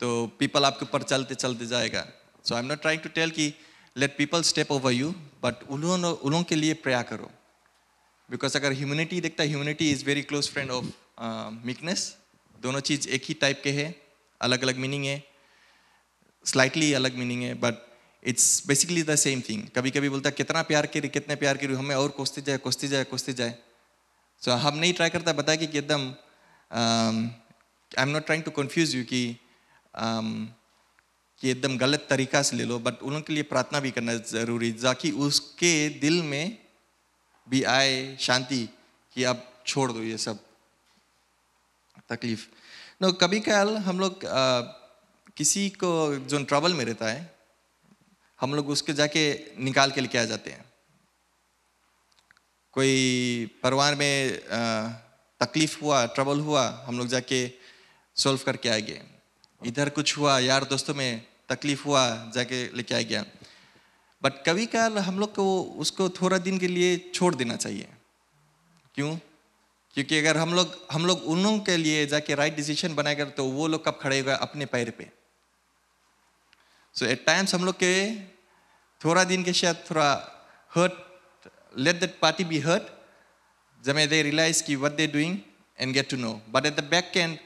तो पीपल आपके ऊपर चलते चलते जाएगा। So I am not trying to tell कि let people step over you, but उन के लिए प्रेयर करो। बिकॉज अगर ह्यूमैनिटी देखता है, humanity is very close friend of meekness. दोनों चीज एक ही टाइप के है, अलग अलग मीनिंग है, स्लाइटली अलग मीनिंग है, but it's basically the same thing. कभी कभी बोलता है कितना प्यार करी, कितने प्यार करी, हमें और कोसते जाए। सो हम नहीं ट्राई करता बताया कि एकदम I am not trying to confuse you कि एकदम गलत तरीका से ले लो, बट उनके लिए प्रार्थना भी करना जरूरी, ताकि उसके दिल में भी आए शांति कि आप छोड़ दो ये सब तकलीफ। नो, कभी कल हम लोग किसी को जो ट्रबल में रहता है, हम लोग उसके जाके निकाल के लेके आ जाते हैं। कोई परिवार में तकलीफ हुआ, ट्रबल हुआ, हम लोग जाके सॉल्व करके आ गए। इधर कुछ हुआ, यार दोस्तों में तकलीफ हुआ, जाके लेके आ गया। बट कभी कल हम लोग को उसको थोड़ा दिन के लिए छोड़ देना चाहिए। क्यों? क्योंकि अगर हम लोग उन लोगों के लिए जाके राइट डिसीजन बनाएगा तो वो लोग कब खड़े होगा अपने पैर पे. सो एट टाइम्स हम लोग के थोड़ा दिन के शायद थोड़ा hurt, let that party be hurt, जब दे रियलाइज कि what they doing and get to know. But at the back end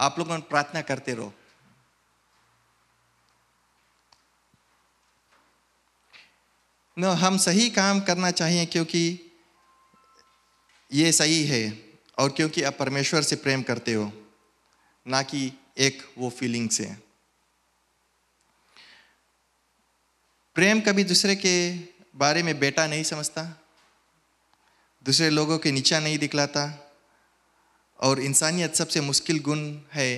आप लोग प्रार्थना करते रहो. नो, हम सही काम करना चाहिए क्योंकि ये सही है और क्योंकि आप परमेश्वर से प्रेम करते हो, ना कि एक वो फीलिंग से. प्रेम कभी दूसरे के बारे में बेटा नहीं समझता, दूसरे लोगों के नीचा नहीं दिखलाता, और इंसानियत सबसे मुश्किल गुण है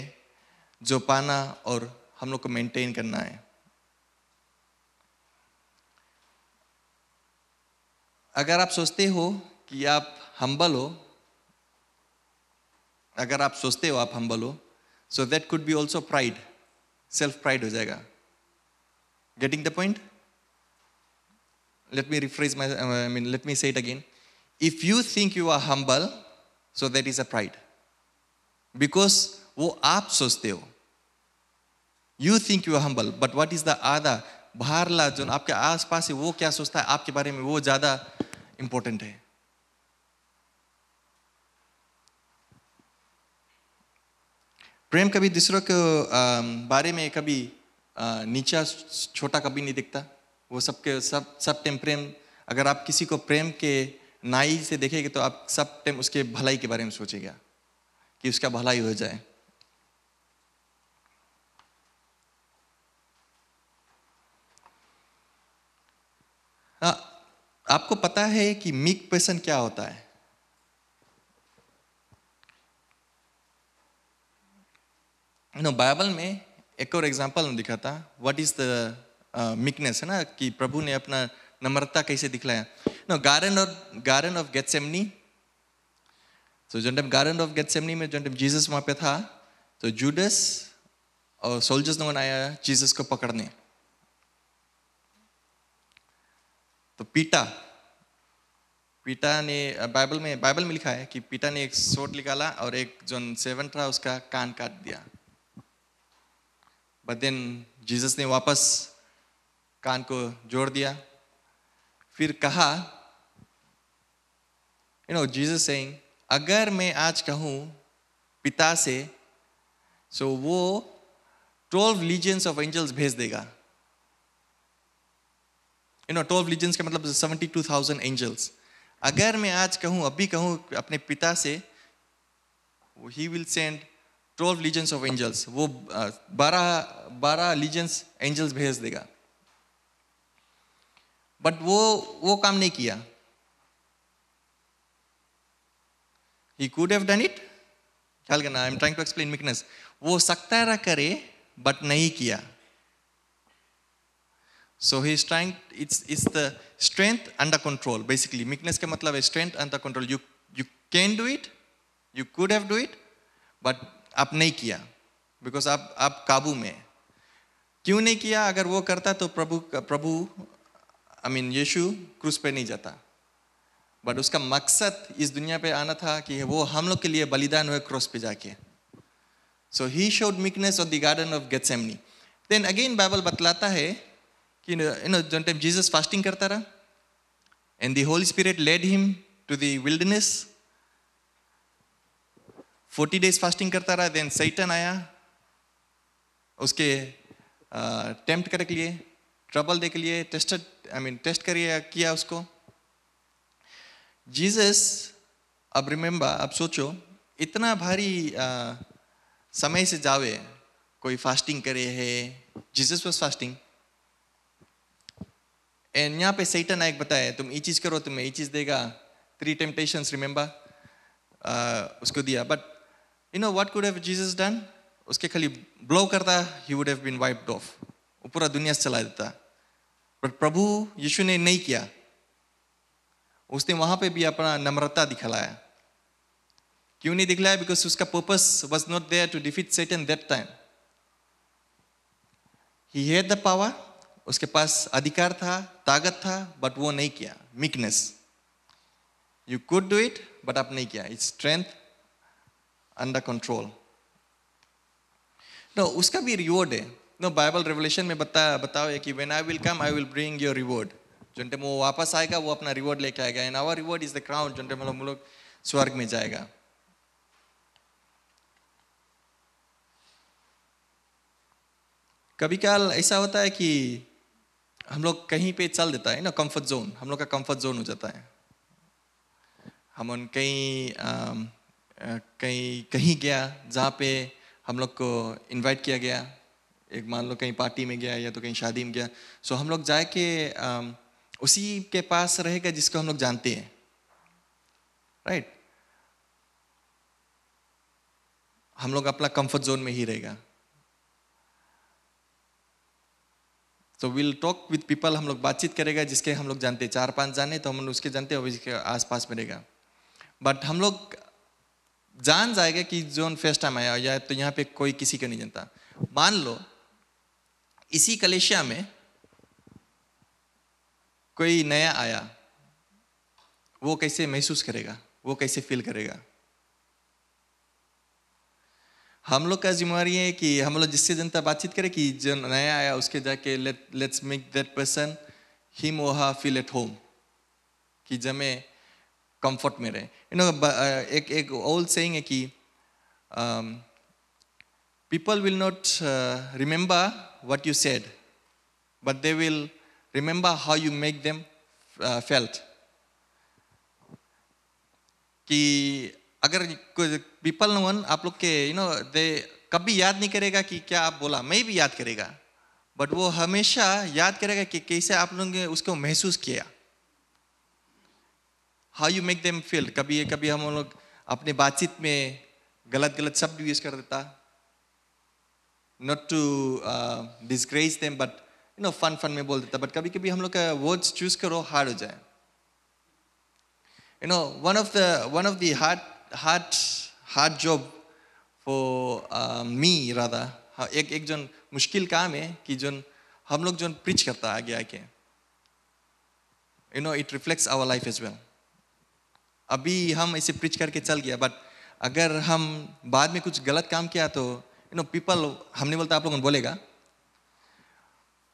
जो पाना और हम लोग को मेंटेन करना है. अगर आप सोचते हो कि आप हम्बल हो, अगर आप सोचते हो आप हम्बल हो, so that could be also pride, self pride हो जाएगा. Getting the point? Let me rephrase let me say it again. If you think you are humble, so that is a pride. Because वो आप सोचते हो. You think you are humble, but what is the other? बाहरला जो आपके आसपास है वो क्या सोचता है आपके बारे में, वो ज़्यादा important है. प्रेम कभी दूसरों के बारे में कभी नीचा छोटा कभी नहीं दिखता. वो सबके सब टाइम प्रेम. अगर आप किसी को प्रेम के नाई से देखेंगे तो आप सब टाइम उसके भलाई के बारे में सोचेगा कि उसका भलाई हो जाए. आपको पता है कि मीक पर्सन क्या होता है? बाइबल में एक और एग्जांपल दिखाता व्हाट इज द मीकनेस, है ना, कि प्रभु ने अपना नम्रता कैसे दिखलाया. Garden of Gethsemane. तो जब गार्डन ऑफ गेथसेमनी में जब जीसस वहां पे था तो जूडस और सोल्जर्स लोगों ने आया जीसस को पकड़ने. तो पीटा ने बाइबल में लिखा है कि पीटा ने एक सोट निकाला और एक जो सेवंट था उसका कान काट दिया. बट देन जीसस ने वापस कान को जोड़ दिया. फिर कहा, जीसस सेइंग, अगर मैं आज कहूं पिता से, सो वो 12 लीजियंस ऑफ एंजल्स भेज देगा. 12 लीजियंस का मतलब 72,000 एंजल्स. अगर मैं आज कहूं, अभी कहूं अपने पिता से, he will send 12 legions of angels. वो 12 लीजियंस एंजल्स भेज देगा. बट वो काम नहीं किया. He could have done it. ख्याल करना, I am trying to explain meekness. वो सकता रहा करे बट नहीं किया. So he is trying, it's the strength under control. Basically, meekness का मतलब है strength under control. You can do it, you could have do it, but आप नहीं किया because आप काबू में. क्यों नहीं किया? अगर वो करता तो प्रभु यीशु क्रूस पे नहीं जाता. बट उसका मकसद इस दुनिया पे आना था कि वो हम लोग के लिए बलिदान हुए क्रॉस पे जाके. So he showed meekness of the garden of Gethsemane. Then again Bible बतलाता है कि जब टाइम जीसस फास्टिंग करता रहा and the Holy Spirit led him to the wilderness. 40 days fasting करता रहा. then सैतान आया उसके टेम्प्ट करने के लिए, ट्रबल दे के लिए, टेस्ट किया उसको. जीसस, अब रिमेंबर, अब सोचो इतना भारी समय से जावे कोई फास्टिंग करे है. जीसस वाज फास्टिंग एंड यहाँ पे सैतान एक बताया तुम ये चीज करो तुम्हें ये चीज देगा. 3 temptations रिमेंबर उसको दिया. But what could have Jesus done? उसके खाली ब्लो करता, he would have been wiped off. वो पूरा दुनिया से चला देता. बट प्रभु यीशु ने नहीं किया. उसने वहां पे भी अपना नम्रता दिखलाया. क्यों नहीं दिखलाया? बिकॉज उसका purpose was not there to defeat Satan that time. He had the power, उसके पास अधिकार था, ताकत था, बट वो नहीं किया. Meekness. You could do it, but आप नहीं किया. It's strength under control. No, उसका भी reward है. No, Bible Revelation में बताओ है कि when I will come, I will bring your reward. जो टाइम वो वापस आएगा वो अपना रिवॉर्ड लेके आएगा. And our reward is the crown. जो टाइम हम लोग स्वर्ग में जाएगा. कभी काल ऐसा होता है कि हम लोग कहीं पे चल देता है ना, कंफर्ट जोन. हम लोग का कंफर्ट जोन हो जाता है. हम कहीं गया जहाँ पे हम लोग को इनवाइट किया गया. एक मान लो कहीं पार्टी में गया या तो कहीं शादी में गया. सो हम लोग जाए के उसी के पास रहेगा जिसको हम लोग जानते हैं. राइट. हम लोग अपना कंफर्ट जोन में ही रहेगा. तो विल टॉक विद पीपल. हम लोग बातचीत करेगा जिसके हम लोग जानते हैं. 4-5 जाने तो हम लोग उसके जानते हैं, उसके आसपास में रहेगा. बट हम लोग जान जाएगा कि जोन फर्स्ट टाइम आया या तो यहाँ पे कोई किसी को नहीं जानता. मान लो इसी कलेशिया में कोई नया आया, वो कैसे महसूस करेगा, वो कैसे फील करेगा. हम लोग का जिम्मेवारी है कि हम लोग जिससे जनता बातचीत करें कि जो नया आया उसके जाके let's make that person him और हर फील एट होम, कि जमे कंफर्ट में रहे. यू नो एक ओल्ड सेइंग है कि people will not remember what you said, but they will remember how you make them felt. कि अगर people no one आप लोग के they कभी याद नहीं करेगा कि क्या आप बोला. मैं भी याद करेगा, बट वो हमेशा याद करेगा कि कैसे आप लोगों ने उसको महसूस किया. How you make them feel. कभी हम लोग अपने बातचीत में गलत शब्द यूज कर देता. Not to disgrace them, but fun में बोल देता. But कभी हम लोग का words choose करो hard हो जाए. One of the hard job for me rather, एक जो मुश्किल काम है कि जो हम लोग जो preach करता आगे आके, it reflects our life as well. अभी हम इसे preach करके चल गया, but अगर हम बाद में कुछ गलत काम किया तो people, हमने बोलता आप लोगों ने बोलेगा,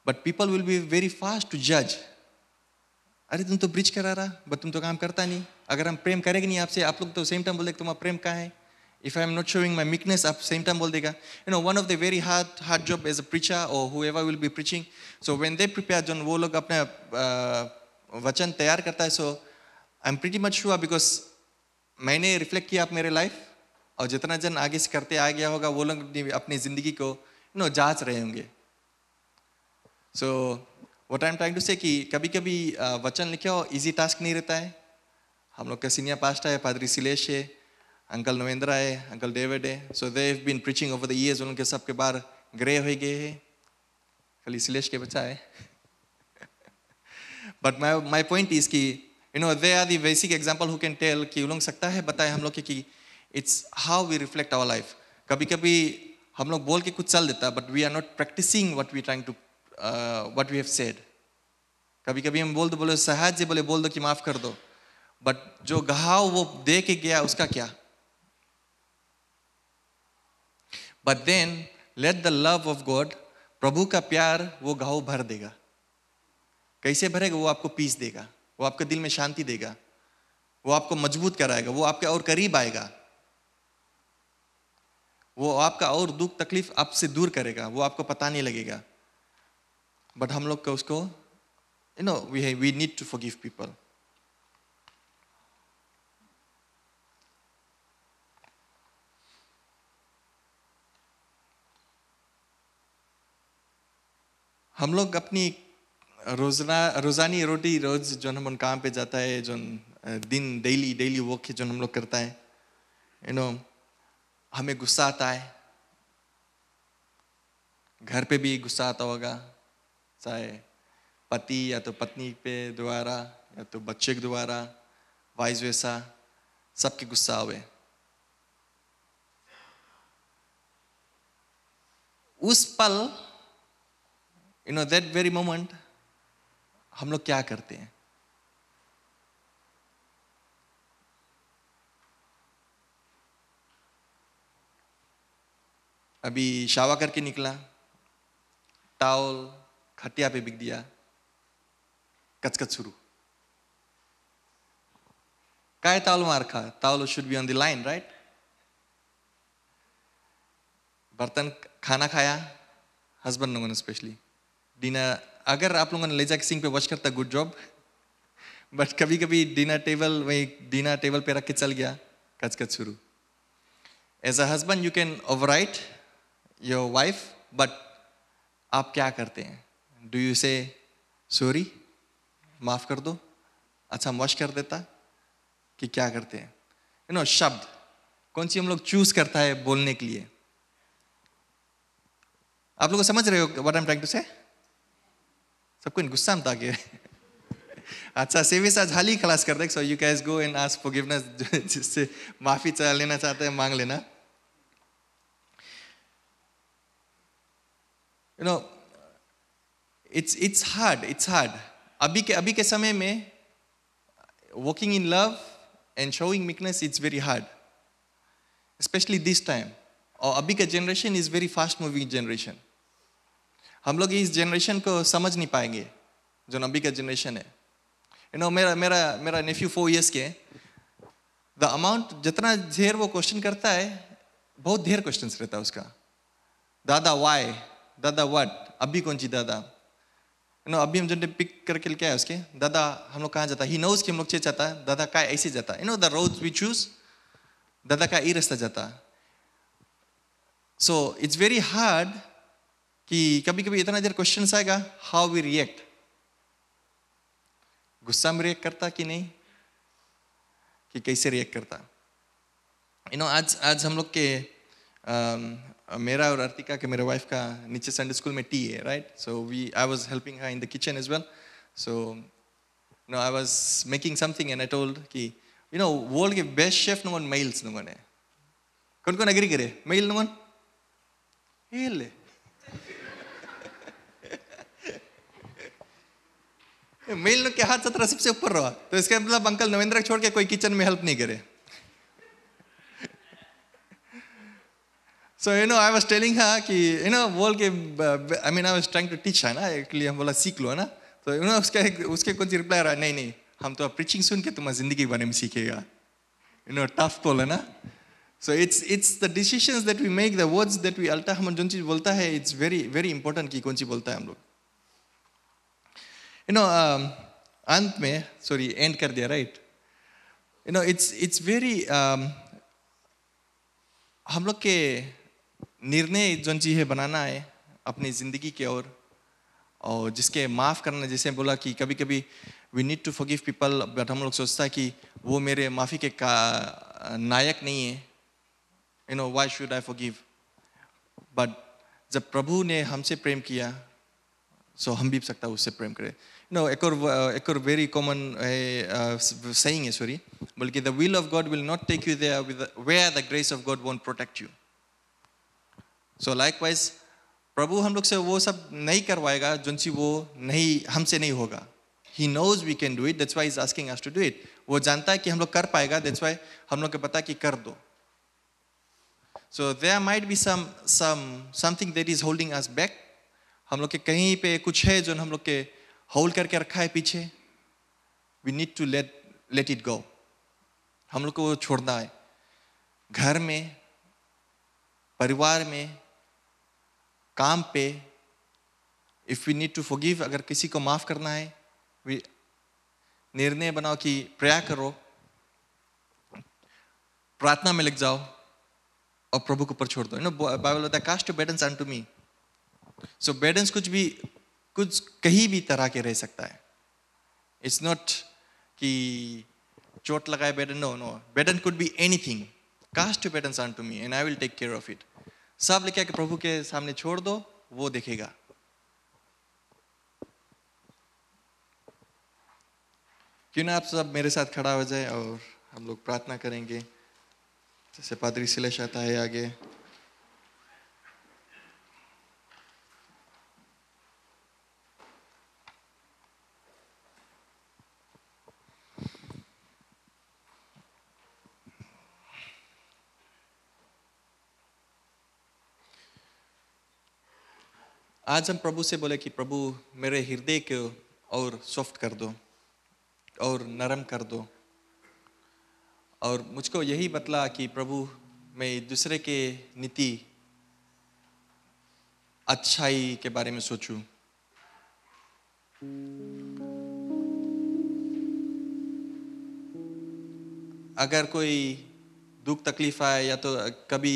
but people will be very fast to judge. अरे तुम तो ब्रिज करा रहा, बट तुम तो काम करता नहीं. अगर हम प्रेम करेंगे नहीं आपसे, आप लोग तो सेम टाइम बोल देगा तुम्हारा प्रेम कहाँ है. If I am not showing my meekness, आप सेम टाइम बोल देगा. One of the very hard job as a preacher or whoever will be preaching. So when they prepare, जो वो लोग अपने वचन तैयार करता है, so I'm pretty much sure because मैंने रिफ्लेक्ट किया आप मेरे लाइफ, और जितना जन आगे से करते आ गया होगा वो लोग अपनी जिंदगी को जांच रहे होंगे. So what I am trying to say कि कभी वचन लिखे हो इजी टास्क नहीं रहता है. हम लोग का सीनियर पास्टर है पादरी सिलेश है, अंकल नवेंद्र है, अंकल डेविड है. So they have been preaching over the years. उनके सबके बार ग्रे हो गए हैं, खाली सिलेश के बच्चा है. बट माई पॉइंट इज कि they are the basic example who can tell कि उन लोग सकता है बताए हम लोग के कि it's how we reflect our life. कभी हम लोग बोल के कुछ चल देता, but we are not practicing what we trying to what we have said. कभी हम बोले सहज से बोल दो कि माफ कर दो, but जो घाव वो दे के गया उसका क्या. But then let the love of God, प्रभु का प्यार वो घाव भर देगा. कैसे भरेगा? वो आपको पीस देगा, वो आपके दिल में शांति देगा, वो आपको मजबूत कराएगा, वो आपके और करीब आएगा, वो आपका और दुख तकलीफ आपसे दूर करेगा, वो आपको पता नहीं लगेगा. बट हम लोग का उसको we need to forgive people. हम लोग अपनी रोजानी रोटी रोज जो हम काम पे जाता है, जो दिन डेली वर्क जो हम लोग करता है, हमें गुस्सा आता है. घर पे भी गुस्सा आता होगा, चाहे पति या तो पत्नी पे द्वारा या तो बच्चे के द्वारा, वाइस वैसा सबके गुस्सा आवे. उस पल that very moment हम लोग क्या करते हैं? अभी शावा करके निकला, टावल खटिया पे बिक दिया, कचकच शुरू। काय टावल मार खा, towel should be on the line, right? बर्तन खाना खाया, हस्बैंड लोगों ने स्पेशली डिनर, अगर आप लोगों ने ले जाके सिंक पे वॉश करता, गुड जॉब, बट कभी कभी डिनर टेबल पे रख के चल गया, कचकच शुरू। As a husband you can override your wife, but आप क्या करते हैं? डू यू से सॉरी, माफ कर दो, अच्छा वॉश कर देता, कि क्या करते हैं? यू नो, शब्द कौन सी हम लोग चूज करता है बोलने के लिए? आप लोग समझ रहे हो what I am trying to say? सबको गुस्सा में ताकि अच्छा, सेविस आज हाल ही खलास कर दे, so you guys go and ask forgiveness, जिससे माफी लेना चाहते हैं मांग लेना। You know, it's hard. अभी के समय में walking in love and showing meekness, it's very hard, especially this time. और अभी का generation is very fast moving generation. हम लोग इस generation को समझ नहीं पाएंगे जो अभी का generation है। You know, मेरा nephew 4 years के, the amount जितना ढेर वो question करता है, बहुत ढेर questions रहता है उसका। दादा why, दादा what, अभी कौन सी दादा? You know, अभी हम जो पिक करके क्या है उसके, दादा हम लोग कहाँ जाता है? He knows कि हम लोग चे जाता है, दादा का ऐसे जाता है। You know the roads we choose, दादा का ये रास्ता जाता है। So it's very hard कि कभी कभी इतना देर क्वेश्चन आएगा, how we react, गुस्सा में रिएक्ट करता कि नहीं, कि कैसे रिएक्ट करता? You know, आज हम लोग के मेरा और अर्तिका के, मेरे वाइफ का नीचे संडे स्कूल में टी है, right? So I was helping her in the kitchen as well. So you know, I was making something and I told कि यू नो, वर्ल्ड के best chef known males known है। कौन कौन agree करे? Male known hell male no के हाथ सत्रह सबसे ऊपर रहा, तो इसका मतलब अंकल नवेंद्र छोड़ के कोई किचन में हेल्प नहीं करे। So you know, I was telling her कि you know, world के I mean I was trying to teach her ना, एक्चुअली हम बोला सीख लो ना, तो you know उसके कुछ रिप्लाई रहा, नहीं हम तो प्रीचिंग सुन के तुम्हारी जिंदगी के बारे में सीखेगा। You know, tough बोला ना। So it's the decisions that we make, the words that we alter, हम जो चीज बोलता है, it's very important कि कौन सी बोलता है हम लोग। You know, अंत में sorry end कर दिया, right? You know, it's very हम लोग के निर्णय जो चीज है बनाना है अपनी जिंदगी के और जिसके माफ करना, जैसे बोला कि कभी कभी we need to forgive people, but हम लोग सोचता है कि वो मेरे माफी के नायक नहीं है। You know, why should I forgive? But जब प्रभु ने हमसे प्रेम किया, सो हम भी सकता उससे प्रेम करें। यू नो, एक और वेरी कॉमन सेइंग है, सॉरी, बल्कि the will of God will not take you there where the grace of God won't protect you. So likewise प्रभु हम लोग से वो सब नहीं करवाएगा जो सी वो नहीं, हमसे नहीं होगा। He knows we can do it, that's why he's asking us to do it. वो जानता है कि हम लोग कर पाएगा, that's why हम लोग को पता कि कर दो। So there might be something that is holding us back. हम लोग के कहीं पे कुछ है जो हम लोग के होल्ड करके रखा है पीछे। We need to let it go. हम लोग को छोड़ना है। घर में, परिवार में, काम पे, if we need to forgive, अगर किसी को माफ करना है, निर्णय बनाओ कि प्रेयर करो, प्रार्थना में लग जाओ और प्रभु के ऊपर छोड़ दो। यू नो, बाइबल होता है cast your burdens unto me. So burdens कुछ कहीं भी तरह के रह सकता है। इट्स नॉट कि चोट लगाए burden, no, burden could be anything. Cast your burdens unto me and I will take care of it. सब लेके आके प्रभु के सामने छोड़ दो, वो देखेगा। क्यों ना आप सब मेरे साथ खड़ा हो जाए और हम लोग प्रार्थना करेंगे। जैसे पादरी सिलेश आता है आगे। आज हम प्रभु से बोले कि प्रभु मेरे हृदय को और सॉफ्ट कर दो और नरम कर दो, और मुझको यही बतला कि प्रभु मैं दूसरे के नीति अच्छाई के बारे में सोचूं। अगर कोई दुख तकलीफ आए या तो कभी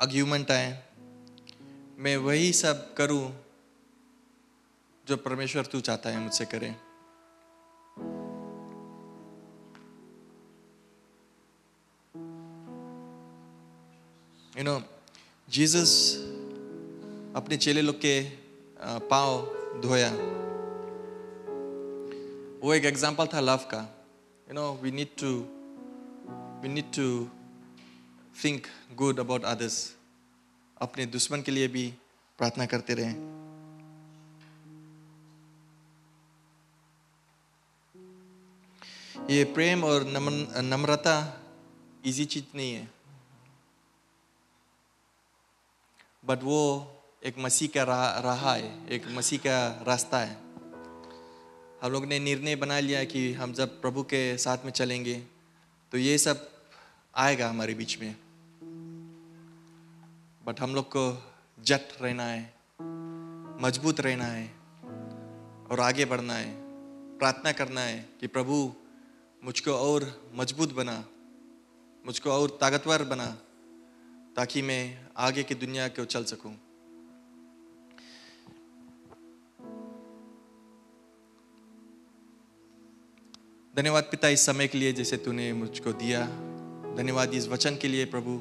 आर्ग्यूमेंट आए, मैं वही सब करूं जो परमेश्वर तू चाहता है मुझसे करे। जीसस अपने चेले लोग के पाँव धोया, वो एक एग्जाम्पल था लव का। We need to think good about others. अपने दुश्मन के लिए भी प्रार्थना करते रहें। ये प्रेम और नम्रता इजी चीज नहीं है, बट वो एक मसीह का राह है, एक मसीह का रास्ता है। हम लोग ने निर्णय बना लिया कि हम जब प्रभु के साथ में चलेंगे तो ये सब आएगा हमारे बीच में, बट हम लोग को जट रहना है, मजबूत रहना है और आगे बढ़ना है। प्रार्थना करना है कि प्रभु मुझको और मजबूत बना, मुझको और ताकतवर बना, ताकि मैं आगे की दुनिया को चल सकूं। धन्यवाद पिता इस समय के लिए जैसे तूने मुझको दिया। धन्यवाद इस वचन के लिए प्रभु।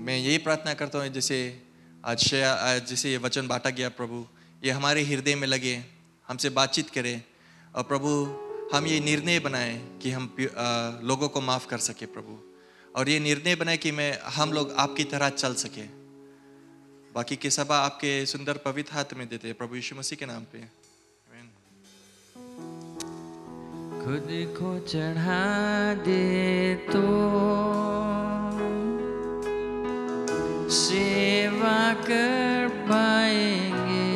मैं यही प्रार्थना करता हूँ जैसे आज जैसे ये वचन बांटा गया प्रभु, ये हमारे हृदय में लगे, हमसे बातचीत करें, और प्रभु हम ये निर्णय बनाएं कि हम लोगों को माफ़ कर सके प्रभु, और ये निर्णय बनाए कि हम लोग आपकी तरह चल सके। बाकी की सभा आपके सुंदर पवित्र हाथ में देते हैं प्रभु यीशु मसीह के नाम पे। खुद को चढ़ा दे तो सेवा कर पाएंगे,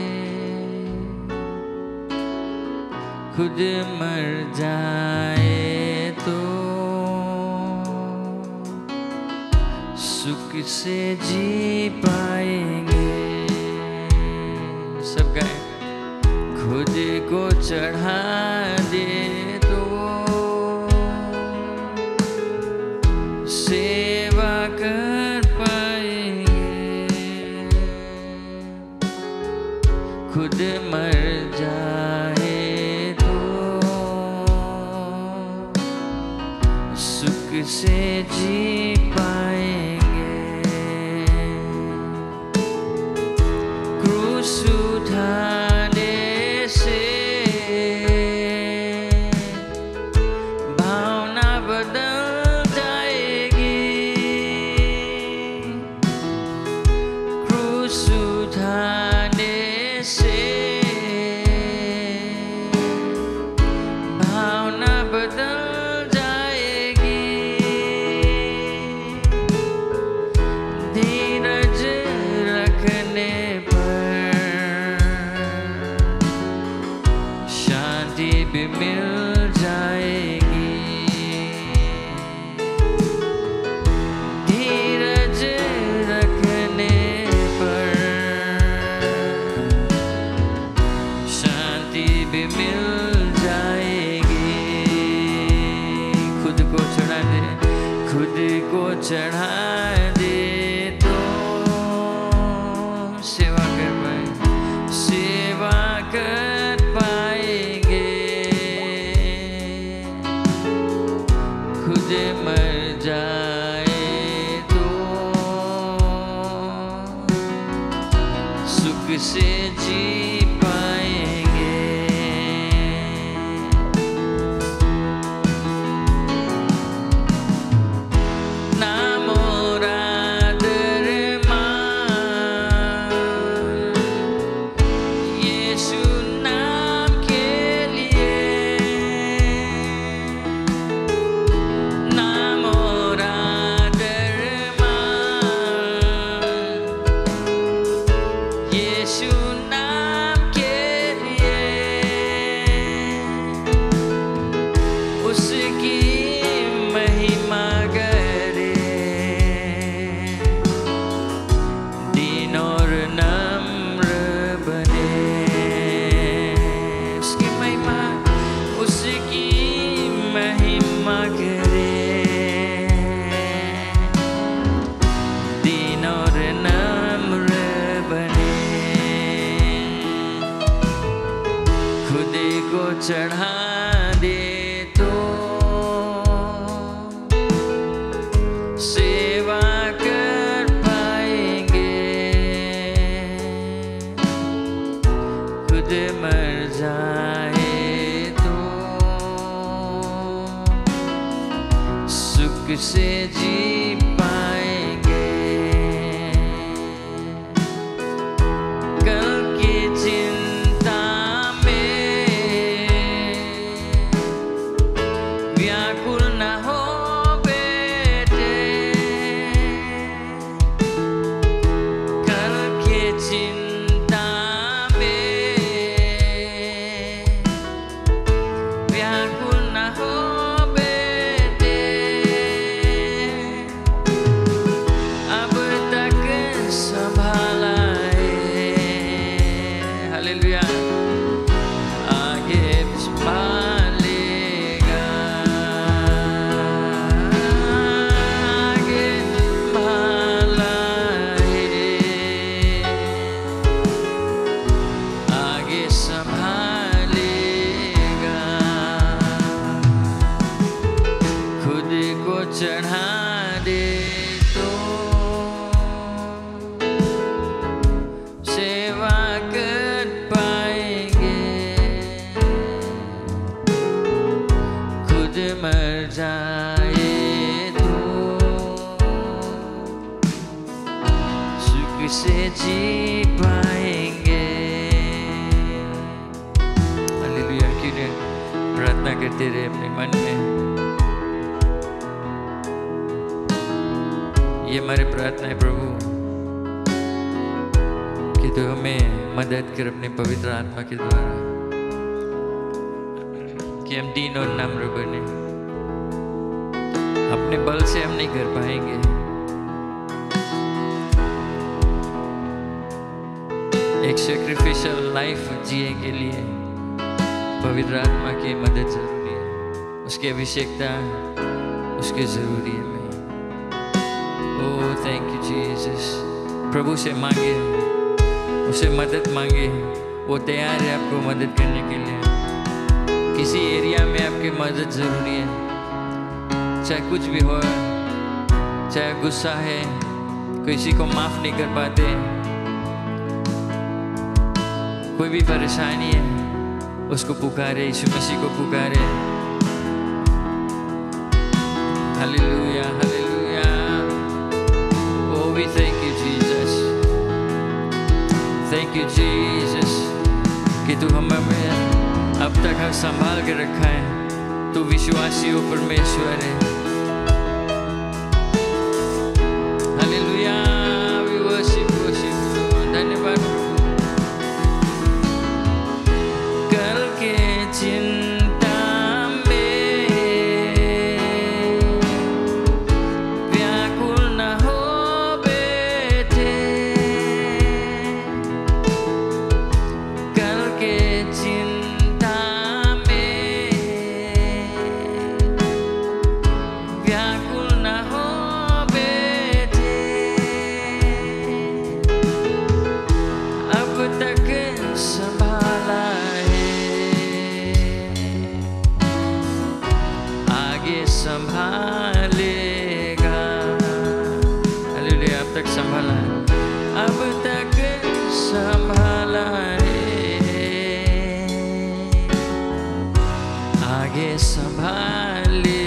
खुद मर जाए तो सुख से जी पाएंगे। सब गाए। खुद को चढ़ा दे सेवा कर पाएंगे, खुद मर जाए तो सुख से जी पाएंगे। क्रूस उठाने से भावना बदल मिल जाएगी। धीरज रखने पर शांति भी मिल जाएगी। खुद को चढ़ा दे, खुद को चढ़ा दे तो सेवा कर पाएंगे, सेवा कर पाएंगे। खुद मर जाए तो सुख से जी पाएंगे। नाम और आदर मान यीशु नाम के लिए। नाम और आदर मान यीशु नाम खुद को चढ़ा दे तो सेवा कर पाएंगे, खुद मर जाए तो सुख से जी पाएंगे। कल की चिंता में व्याकुल न हो बेटे, कल की चिंता में व्याकुल न हो बेटे। अब तक संभाला है, हालेलुया, आगे संभालेगा, आगे संभाला है, आगे संभालेगा। खुद को चढ़ा दे तो सेवा कर पाएंगे, खुद मर जाए तो सुख से जी पाएंगे। हालेलुया। क्यों नहीं प्रार्थना करते रहे अपने मन में। ये हमारी प्रार्थना है प्रभु कि तू हमें मदद कर अपने पवित्र आत्मा के द्वारा, कि हम दीन और नम्र बने। अपने बल से हम नहीं कर पाएंगे, एक सैक्रिफिशियल लाइफ जिए के लिए पवित्र आत्मा की मदद जरूरी है, उसकी आवश्यकता उसके जरूरी है। Oh thank you Jesus. प्रभु से मांगे, उसे मदद मांगे, वो तैयार है आपको मदद करने के लिए। किसी एरिया में आपकी मदद जरूरी है, चाहे कुछ भी हो, चाहे गुस्सा है, किसी को माफ नहीं कर पाते, कोई भी परेशानी है, उसको पुकारे, यीशु मसीह को पुकारे। Hallelujah, hallelujah. Oh, we thank you Jesus, thank you Jesus कि तू हमें अब तक संभाल के रखा है। तू विश्वासी हो परमेश्वर है। Hallelujah, we worship you। धन्यवाद प्रभु। कल के चिंता में व्याकुल न हो बेटे, कल के चिंता में व्याकुल न हो बेटे। अब तक संभाला है, आगे संभालेगा। हालेलुया, अब तक संभाला है, अब तक संभाला है, आगे संभालेगा।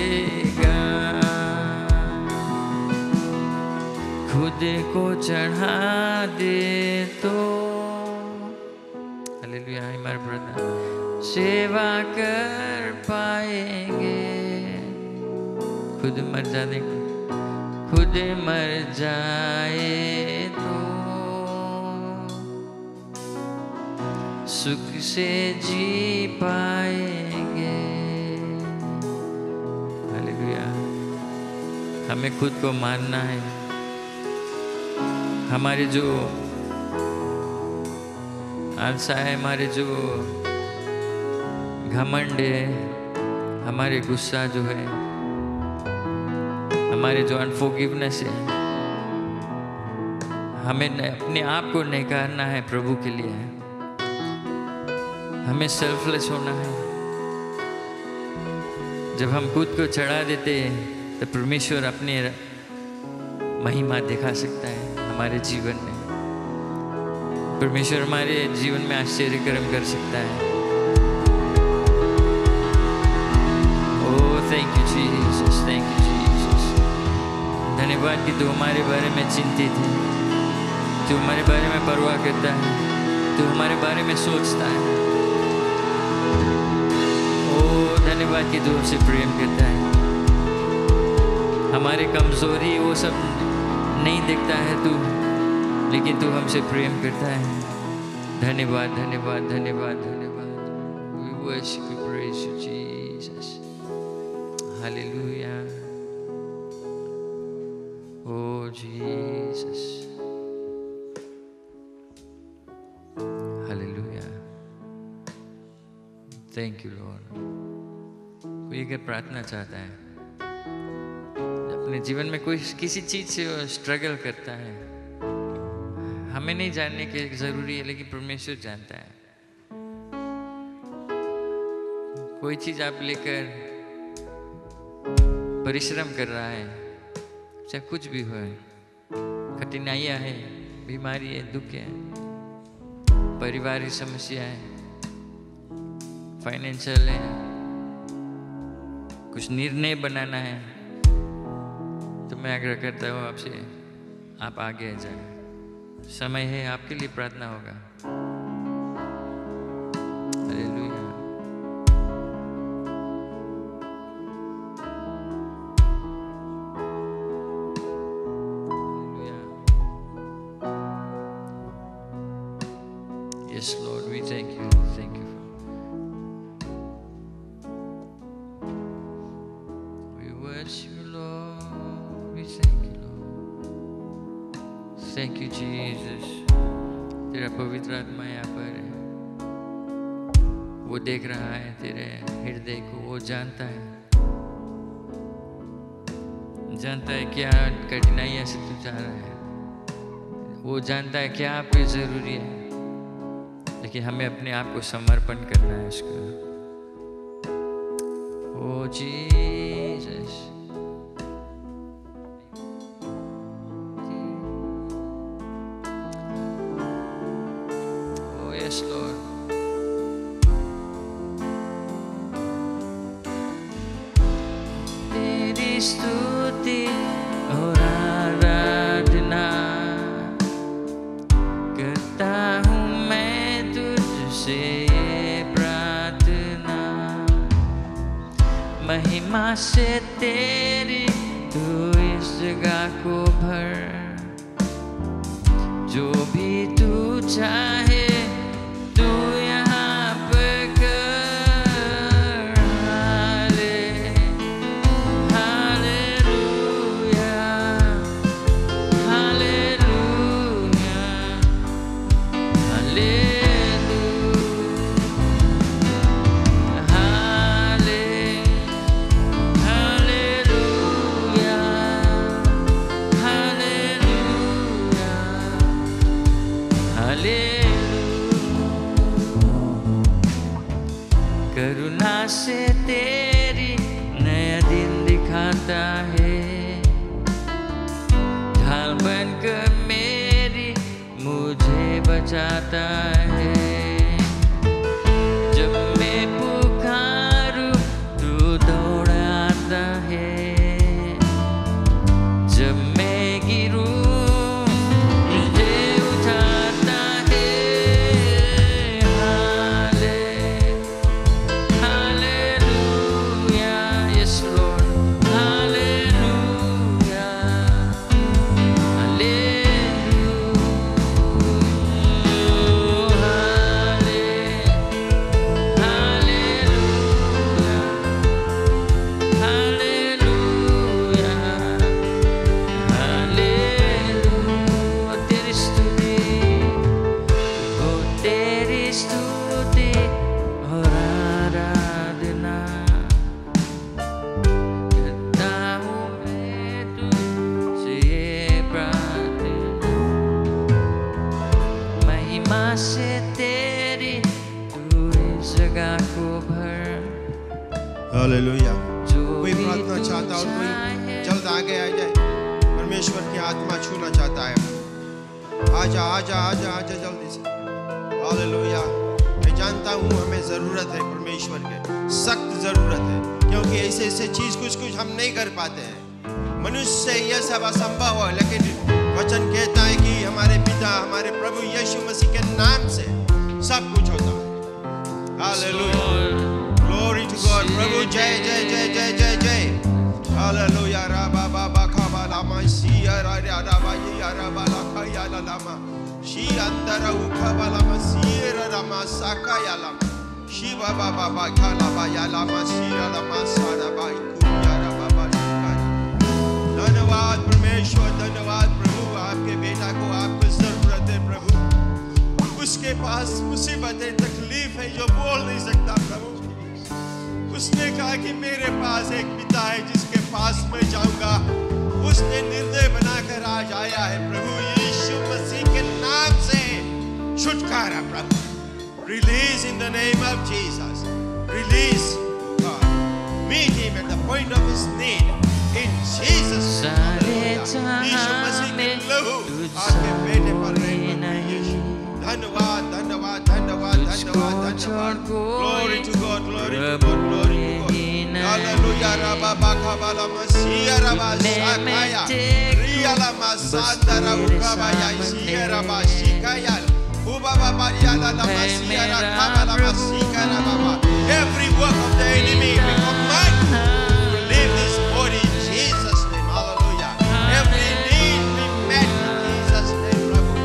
खुद को चढ़ा दे तो, हालेलुया, हमारे ब्रदर सेवा कर पाएंगे। खुद मर जाने, खुद मर जाए तो सुख से जी पाएंगे। हालेलुया। हमें खुद को मानना है। हमारे जो आलसा है, हमारे जो घमंड है, हमारे गुस्सा जो है, हमारे जो अनफॉरगिवनेस है, हमें अपने आप को नकारना है प्रभु के लिए। हमें सेल्फलेस होना है। जब हम खुद को चढ़ा देते हैं तो परमेश्वर अपने महिमा दिखा सकता है हमारे जीवन में। परमेश्वर हमारे जीवन में आश्चर्य कर्म कर सकता है। Oh thank you Jesus, thank you Jesus. धन्यवाद कि तू हमारे बारे में चिंतित है, तू हमारे बारे में परवाह करता है, तू हमारे बारे में सोचता है। ओह धन्यवाद कि तू हमसे प्रेम करता है। हमारी कमजोरी वो सब नहीं देखता है तू, लेकिन तू हमसे प्रेम करता है। धन्यवाद धन्यवाद धन्यवाद धन्यवाद। We worship you, praise you Jesus. Hallelujah. Oh Jesus. Hallelujah. Thank you Lord. कोई अगर प्रार्थना चाहता है, अपने जीवन में कोई किसी चीज से स्ट्रगल करता है, हमें नहीं जानने की जरूरी है, लेकिन परमेश्वर जानता है। कोई चीज आप लेकर परिश्रम कर रहा है, चाहे कुछ भी हो, कठिनाइयां है, बीमारी है, दुख है, पारिवारिक समस्या है, फाइनेंशियल है, कुछ निर्णय बनाना है, तो मैं आग्रह करता हूँ आपसे, आप आगे आ जाए। समय है, आपके लिए प्रार्थना होगा। Hallelujah. Yes Lord, we thank you, thank you. We worship you Lord, we thank you Lord. Thank you Jesus. तेरा पवित्र आत्मा यहाँ पर है, वो देख रहा है तेरे हृदय को, वो जानता है क्या कठिनाइयाँ से तू जा रहा है, वो जानता है क्या आपके जरूरी है, लेकिन हमें अपने आप को समर्पण करना है उसको। ओ जीसस, ओ यस लॉर्ड। तेरी स्तुति और आराधना करता हूँ मैं तुझसे प्रार्थना, महिमा से तेरी तू इस जगह को भर, जो भी तू चाहे तू यहाँ पे कर। हालेलुया, हालेलुया, करुणा से तेरी नया दिन दिखाता है, ढाल बनकर मेरी मुझे बचाता है। जब मैं पुकारूं तू दौड़ आता है, जब मैं गिरूं मुझे उठाता है। Hallelujah, yes Lord, hallelujah, hallelujah, जगह को भर हालेलुया। जो कोई भी प्रार्थना तू चाहता और कोई चाहे। जल्द आगे आ जाए, परमेश्वर की आत्मा छूना चाहता है। आजा आजा आजा आजा जल्दी से। हालेलुया। मैं जानता हूँ हमें ज़रूरत है परमेश्वर के, सख्त ज़रूरत है, क्योंकि ऐसे ऐसे चीज़ कुछ कुछ हम नहीं कर पाते हैं। मनुष्य से यह सब असंभव है, लेकिन वचन कहता है कि हमारे पिता हमारे प्रभु यीशु मसीह के नाम से सब कुछ होता है। हालेलुया। Glory to God. प्रभु जय जय जय जय जय जय। हालेलुया। राबा बाबा खाबा लामा सिया राया राबा या राबा लाखा या लामा शी अंदर उखाबा लामा सिया रामा साका या लामा शी बाबा बाबा खाला बा या लामा सिया लामा सारा बा कुया राबा बाबा। धन्यवाद परमेश्वर, धन्यवाद प्रभु। आपके बेटा को आपको जरूरत है प्रभु। उसके पास मुसीबतें तकलीफ है जो बोल नहीं सकता प्रभु। उसने कहा कि मेरे पास एक पिता है जिसके पास मैं जाऊंगा। उसने निर्णय बनाकर आज आया है प्रभु यीशु मसीह के नाम से छुटकारा प्रभु। Release in the name of Jesus. Release God. Meet him at the point of his need in Jesus. यीशु मसीह के लहू आपके बेटे पर रहे प्रभु यीशु। धन्यवाद धन्यवाद धन्यवाद धन्यवाद धन्यवाद। Glory to God, glory to God, glory to God. Hallelujah. Rabba baka bala masiya rabba shakaya. Riya la masanda rabba ya siya rabba shikaya. Uba baba ya la masiya rabba bala masika rabba. Every work of the enemy we command to leave this body in Jesus' name. Hallelujah. Every need be met in Jesus' name, Prabhu.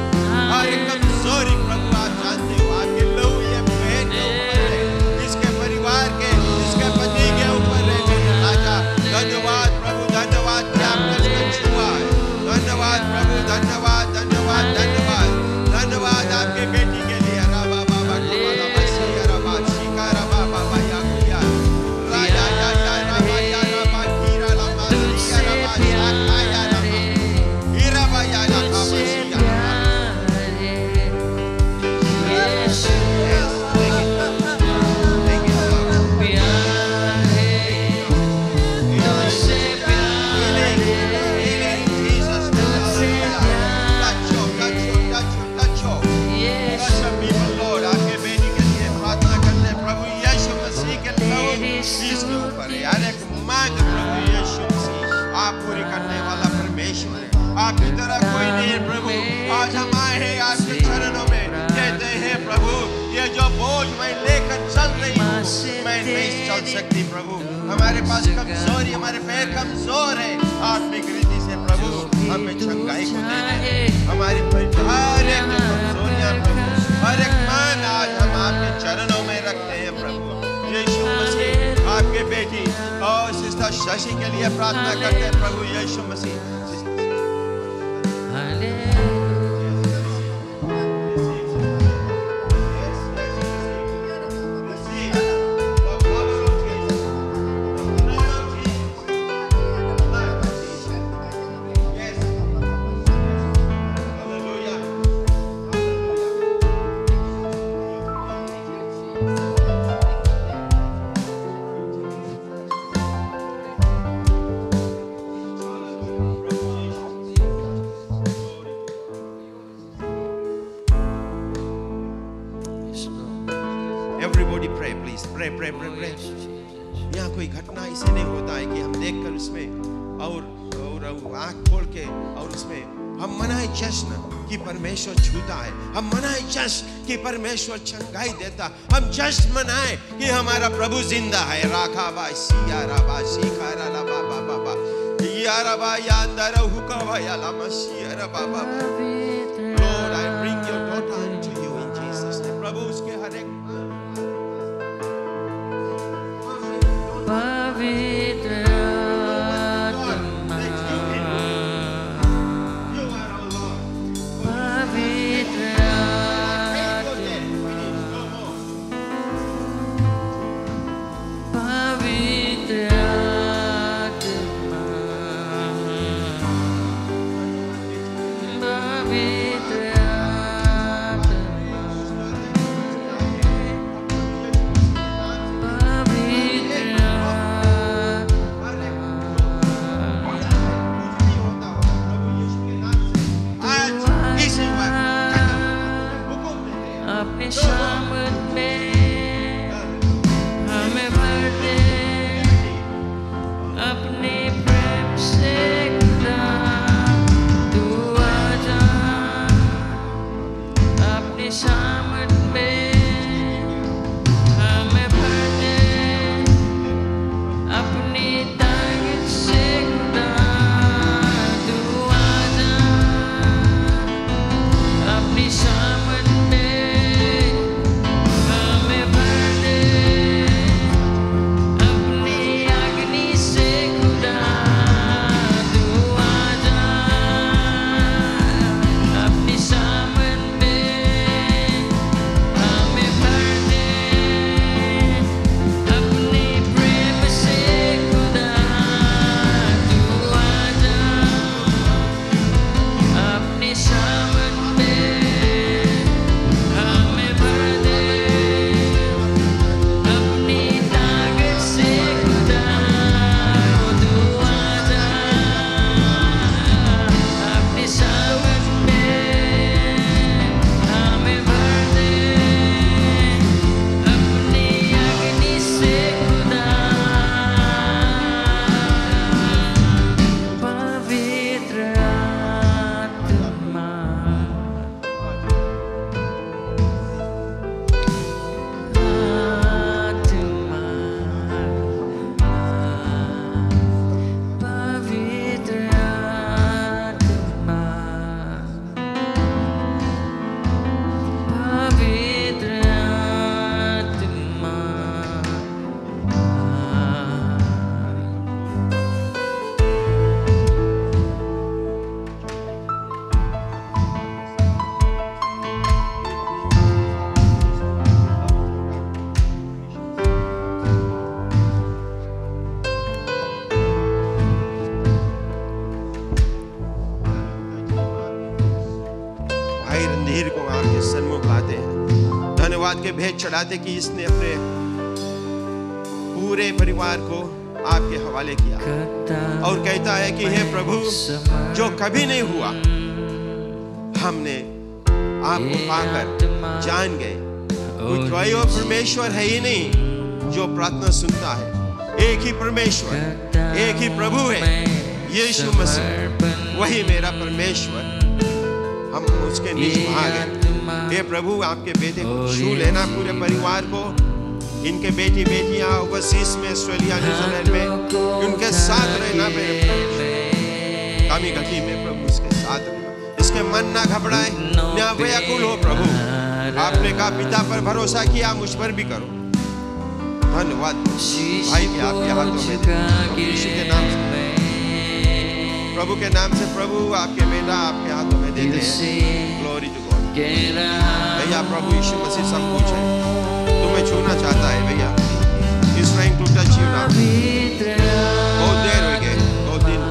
हर एक कमजोरी प्रभु आप जानते हो। आपके लोग ये बहन के ऊपर है, इसके परिवार के, इसके पति के ऊपर है मेरे राजा। धन्यवाद प्रभु, धन्यवाद कि आपने उसको छुआ है। धन्यवाद प्रभु, धन्यवाद धन्यवाद धन्यवाद धन्यवाद आपके बेटी के लिए। राबा बाबा कमाला मसीहा राबा शिका राबा बाबा या कुया राजा या राबा कीरा लामा मसीहा राबा शाखा या राबा हीरा बा या लाखा मसीहा। आप पूरी करने वाला परमेश्वर है। आपकी तरह कोई नहीं है प्रभु। आज हम आए हैं आपके चरणों में, कहते हैं प्रभु ये जो बोझ मैं लेकर चल रही हूँ मैं नहीं चल सकती प्रभु। हमारे पास कमजोरी, हमारे पैर कमजोर है। आत्मिक रीति से प्रभु हमें चंगाई को दे दे। हमारी हर एक जो कमजोरियां प्रभु, हर एक मान आज हम आपके चरणों में रखते हैं प्रभु यीशु मसीह। आपके बेटी और सिस्टर शशि के लिए प्रार्थना करते हैं प्रभु यीशु मसीह। Everybody pray, please. Pray, pray, pray, pray. यहाँ कोई घटना ऐसे नहीं होता है कि हम देखकर उसमें और आँख खोल के और उसमें हम मनाए जश्न कि परमेश्वर छूता है। हम मनाए जश्न कि परमेश्वर चंगाई देता। हम जश्न मनाए कि हमारा प्रभु जिंदा है। राखा बा सिया राबा शिकारा ला बाबा बाबा या राबा या अंदर हुकावा या ला मसिया राबा बाबा। Lord, I bring your daughter unto you in Jesus' name. प्रभु उसके हर एक पवित्र आत्मा, पवित्र आत्मा, पवित्र आत्मा, पवित्र बात के भेद चढ़ाते कि इसने अपने पूरे परिवार को आपके हवाले किया और कहता है कि हे प्रभु, जो कभी नहीं हुआ हमने आपको पाकर जान गए। कोई त्रय परमेश्वर है ही नहीं जो प्रार्थना सुनता है, एक ही परमेश्वर, एक ही प्रभु है, यीशु मसीह, वही मेरा परमेश्वर। हम उसके नीच भागे। हे प्रभु, आपके बेटे को छू लेना, पूरे परिवार को, इनके बेटी बेटियां ओवरसीज में, ऑस्ट्रेलिया, न्यूजीलैंड में, उनके साथ रहना मेरे प्रभु। कमी गति में प्रभु इसके साथ रहना, इसके मन ना घबराए, ना व्याकुल हो प्रभु। आपने कहा पिता पर भरोसा किया, मुझ पर भी करो। धन्यवाद भाई भी आपके हाथों में दे, यीशु के नाम से, प्रभु के नाम से प्रभु आपके बेटा आपके हाथों में देते हैं। Glory to God. भैया प्रभु यीशु मसीह सब कुछ है, तुम्हें छूना चाहता है भैया। He's trying to touch you now. बहुत देर हो गए, 2 दिन।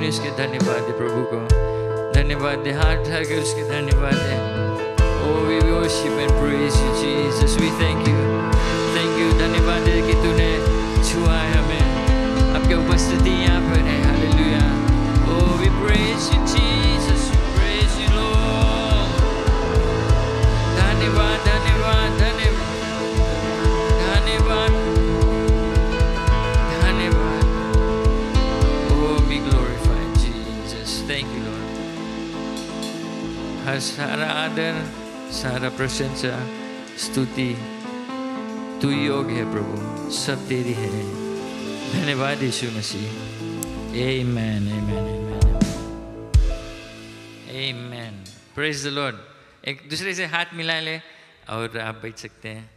इसके धन्यवाद है प्रभु को, धन्यवाद है, हाथ उठा के उसके धन्यवाद है। Oh, we worship and praise you, Jesus. We thank you, धन्यवाद है कि तूने छुआ है हमें, आपके उपस्थिति यहाँ पर है। Hallelujah. Oh, we praise you, Jesus. We praise you, Lord. धन्यवाद, धन्यवाद, धन्यवाद, धन्यवाद, धन्यवाद। Oh, be glorified, Jesus. Thank you, Lord. हर सारा आदर, सारा प्रशंसा, स्तुति तू योग है प्रभु, सब तेरी है। धन्यवाद यीशु मसीह। Amen, amen, amen, amen. Praise the Lord. एक दूसरे से हाथ मिला ले और आप बैठ सकते हैं।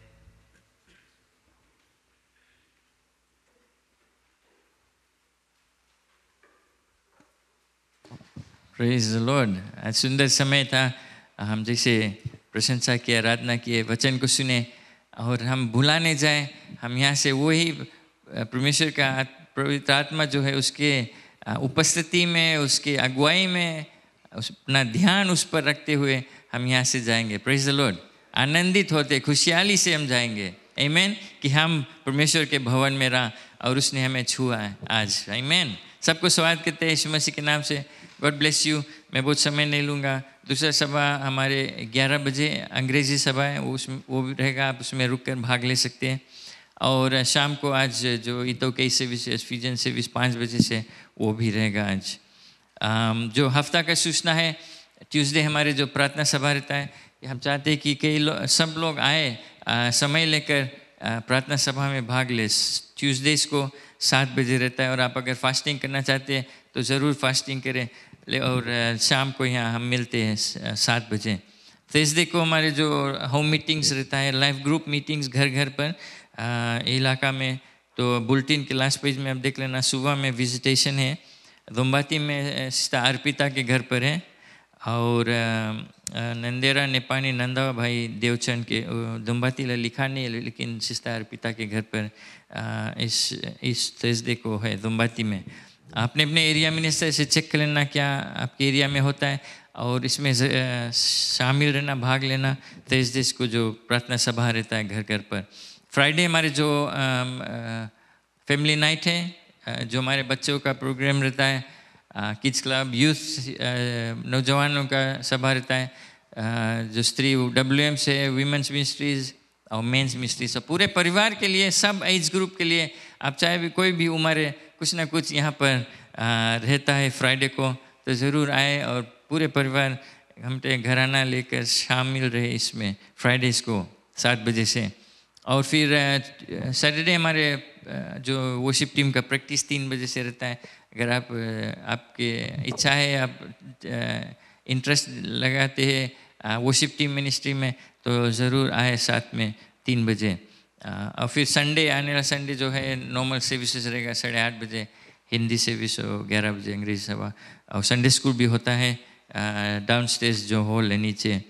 Praise the Lord. आज सुंदर समय था, हम जैसे प्रशंसा की, आराधना किए, वचन को सुने और हम भुला नहीं जाए। हम यहाँ से वही परमेश्वर का पवित्र आत्मा जो है उसके उपस्थिति में, उसके अगुवाई में अपना ध्यान उस पर रखते हुए हम यहाँ से जाएंगे। Praise the Lord. आनंदित होते, खुशहाली से हम जाएंगे। आमीन। कि हम परमेश्वर के भवन में रहा और उसने हमें छुआ है आज। आमीन। सबको स्वागत करते हैं यीशु मसीह के नाम से। God bless you. मैं बहुत समय नहीं लूँगा। दूसरा सभा हमारे 11 बजे अंग्रेज़ी सभा है, वो भी रहेगा, आप उसमें रुक कर भाग ले सकते हैं। और शाम को आज जो ईतो के सर्विस, एफिशिएंट सर्विस 5 बजे से, वो भी रहेगा आज। जो हफ्ता का सूचना है, ट्यूसडे हमारे जो प्रार्थना सभा रहता है, हम चाहते हैं कि सब लोग आए, समय लेकर प्रार्थना सभा में भाग ले। ट्यूसडेज को 7 बजे रहता है और आप अगर फास्टिंग करना चाहते हैं तो ज़रूर फास्टिंग करें। और शाम को यहाँ हम मिलते हैं 7 बजे। थर्सडे को हमारे जो होम मीटिंग्स रहता है, लाइव ग्रुप मीटिंग्स घर घर पर इलाका में, तो बुलेटिन के लास्ट पेज में आप देख लेना। सुबह में विजिटेशन है, दुम्बाती में सिस्टर अर्पिता के घर पर है, और नंदेरा नेपानी नंदा भाई देवचंद के, दुम्बाती लिखा नहीं है लेकिन सिस्टर अर्पिता के घर पर इस थर्सडे को है दुम्बाती में। आपने अपने एरिया मिनिस्टर से चेक कर लेना क्या आपके एरिया में होता है और इसमें शामिल रहना, भाग लेना। थर्सडेज को जो प्रार्थना सभा रहता है घर घर पर। फ्राइडे हमारे जो फैमिली नाइट है, जो हमारे बच्चों का प्रोग्राम रहता है, किड्स क्लब, यूथ, नौजवानों का सभा रहता है, जो स्त्री WM से वीमेंस मिनिस्ट्रीज और मेंस मिनिस्ट्रीज, पूरे परिवार के लिए, सब एज ग्रुप के लिए, आप चाहे भी कोई भी उम्र है, कुछ ना कुछ यहाँ पर रहता है फ्राइडे को, तो ज़रूर आए और पूरे परिवार हमने घराना लेकर शामिल रहे इसमें फ्राइडेज़ को 7 बजे से। और फिर सैटरडे हमारे जो वर्शिप टीम का प्रैक्टिस 3 बजे से रहता है। अगर आपके इच्छा है, आप इंटरेस्ट लगाते हैं वर्शिप टीम मिनिस्ट्री में, तो ज़रूर आए साथ में 3 बजे। और फिर संडे, आने वाला संडे जो है नॉर्मल सर्विसेज रहेगा 8:30 बजे, हिंदी सर्विस हो 11 बजे, अंग्रेजी सभा, और संडे स्कूल भी होता है डाउनस्टेज जो हॉल है नीचे।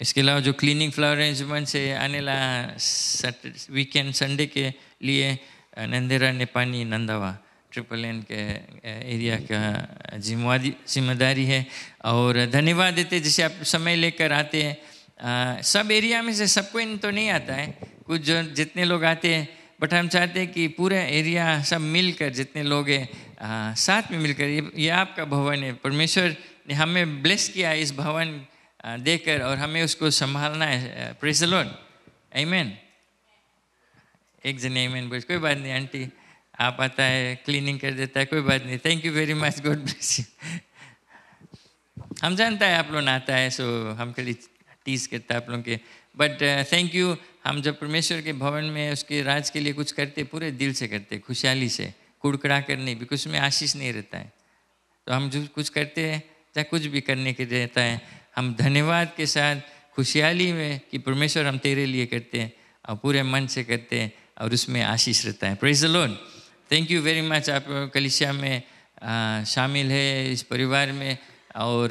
इसके अलावा जो क्लीनिंग फ्लावर अरेंजमेंट से आने वाला वीकेंड संडे के लिए नंदेरा नेपानी नंदावा NNN के एरिया का जिम्मेदारी है। और धन्यवाद देते जैसे आप समय लेकर आते हैं। सब एरिया में से सबको इन तो नहीं आता है, कुछ जो जितने लोग आते हैं, बट हम चाहते हैं कि पूरा एरिया सब मिलकर, जितने लोग हैं साथ में मिलकर, ये आपका भवन है, परमेश्वर ने हमें ब्लेस किया इस भवन देकर, और हमें उसको संभालना है। प्रेज़ द लॉर्ड, आमीन। एक जन आमीन बोल, कोई बात नहीं आंटी, आप आता है क्लीनिंग कर देता है, कोई बात नहीं, thank you very much, God bless you. हम जानता है आप लोग आता है, सो हम खाली टीज करता है आप लोगों के, बट थैंक यू। हम जब परमेश्वर के भवन में उसके राज के लिए कुछ करते, पूरे दिल से करते, खुशहाली से, कुड़कुड़ा कर नहीं, बिकॉज उसमें आशीष नहीं रहता है। तो हम जो कुछ करते हैं, चाहे कुछ भी करने के रहता है, हम धन्यवाद के साथ खुशहाली में कि परमेश्वर हम तेरे लिए करते हैं, और पूरे मन से करते हैं, और उसमें आशीष रहता है। Praise the Lord, thank you very much. आप कलीसिया में शामिल है, इस परिवार में, और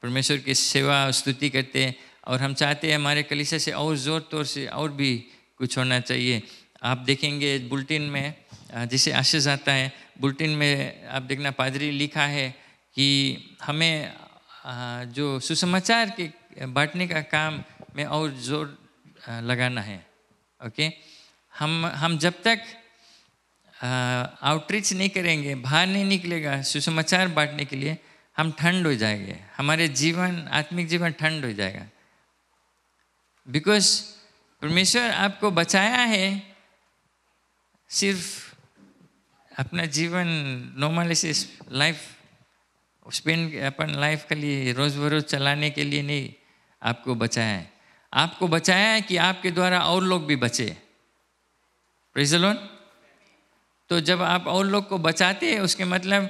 परमेश्वर की सेवा स्तुति करते हैं, और हम चाहते हैं हमारे कलीसिया से और ज़ोर तौर से और भी कुछ होना चाहिए। आप देखेंगे बुलेटिन में, जिसे आशीष आता है, बुलेटिन में आप देखना पादरी लिखा है कि हमें जो सुसमाचार के बांटने का काम में और जोर लगाना है। ओके, हम जब तक आउटरीच नहीं करेंगे, बाहर नहीं निकलेगा सुसमाचार बांटने के लिए, हम ठंड हो जाएंगे, हमारे जीवन, आत्मिक जीवन ठंड हो जाएगा। बिकॉज परमेश्वर आपको बचाया है सिर्फ अपना जीवन नॉर्मल ऐसे लाइफ स्पेंड, अपन लाइफ के लिए रोज़ बरोज़ चलाने के लिए नहीं आपको बचाया है। आपको बचाया है कि आपके द्वारा और लोग भी बचे। Praise the Lord. तो जब आप और लोग को बचाते हैं, उसके मतलब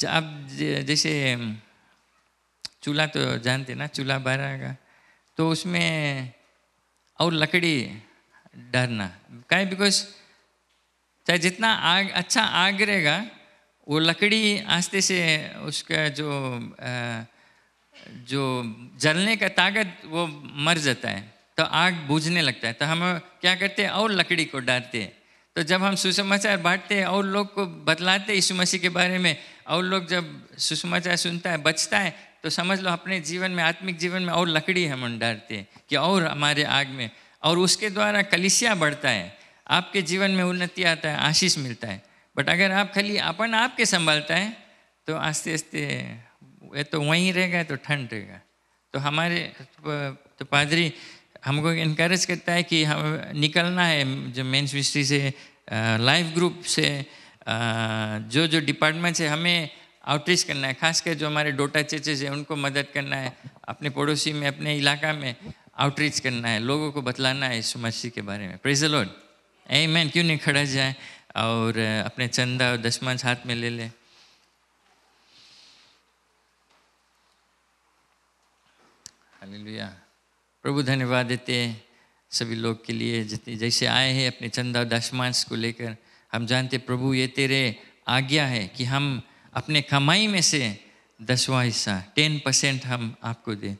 आप जैसे चूल्हा तो जानते ना, चूल्हा बारेगा तो उसमें और लकड़ी डालना क्या है, बिकॉज चाहे जितना आग, अच्छा आग रहेगा, वो लकड़ी आस्ते से उसका जो जलने का ताकत वो मर जाता है, तो आग बुझने लगता है। तो हम क्या करते हैं, और लकड़ी को डालते हैं। तो जब हम सुसमाचार बांटते हैं और लोग को बतलाते हैं यीशु मसीह के बारे में, और लोग जब सुसमाचार सुनता है, बचता है, तो समझ लो अपने जीवन में, आत्मिक जीवन में और लकड़ी हम डालते हैं कि और हमारे आग में, और उसके द्वारा कलीसिया बढ़ता है, आपके जीवन में उन्नति आता है, आशीष मिलता है। बट अगर आप खाली अपन आपके संभालता है, तो आस्ते आस्ते ये तो वहीं रहेगा, तो ठंड रहेगा। तो हमारे तो पादरी हमको इनकरेज करता है कि हम निकलना है, जो मेंस मिनिस्ट्री से, लाइफ ग्रुप से, जो जो डिपार्टमेंट से हमें आउटरीच करना है, खासकर जो हमारे डोटा चर्चेज है उनको मदद करना है, अपने पड़ोसी में, अपने इलाका में आउटरीच करना है, लोगों को बतलाना है यीशु मसीह के बारे में। प्रेज़ द लॉर्ड, आमीन। क्यों नहीं खड़ा जाए और अपने चंदा और दशमांश हाथ में ले ले। हालेलुया। प्रभु धन्यवाद देते हैं सभी लोग के लिए जितने जैसे आए हैं अपने चंदा और दशमांश को लेकर। हम जानते प्रभु ये तेरे आज्ञा है कि हम अपने कमाई में से 10वां हिस्सा 10% हम आपको दें,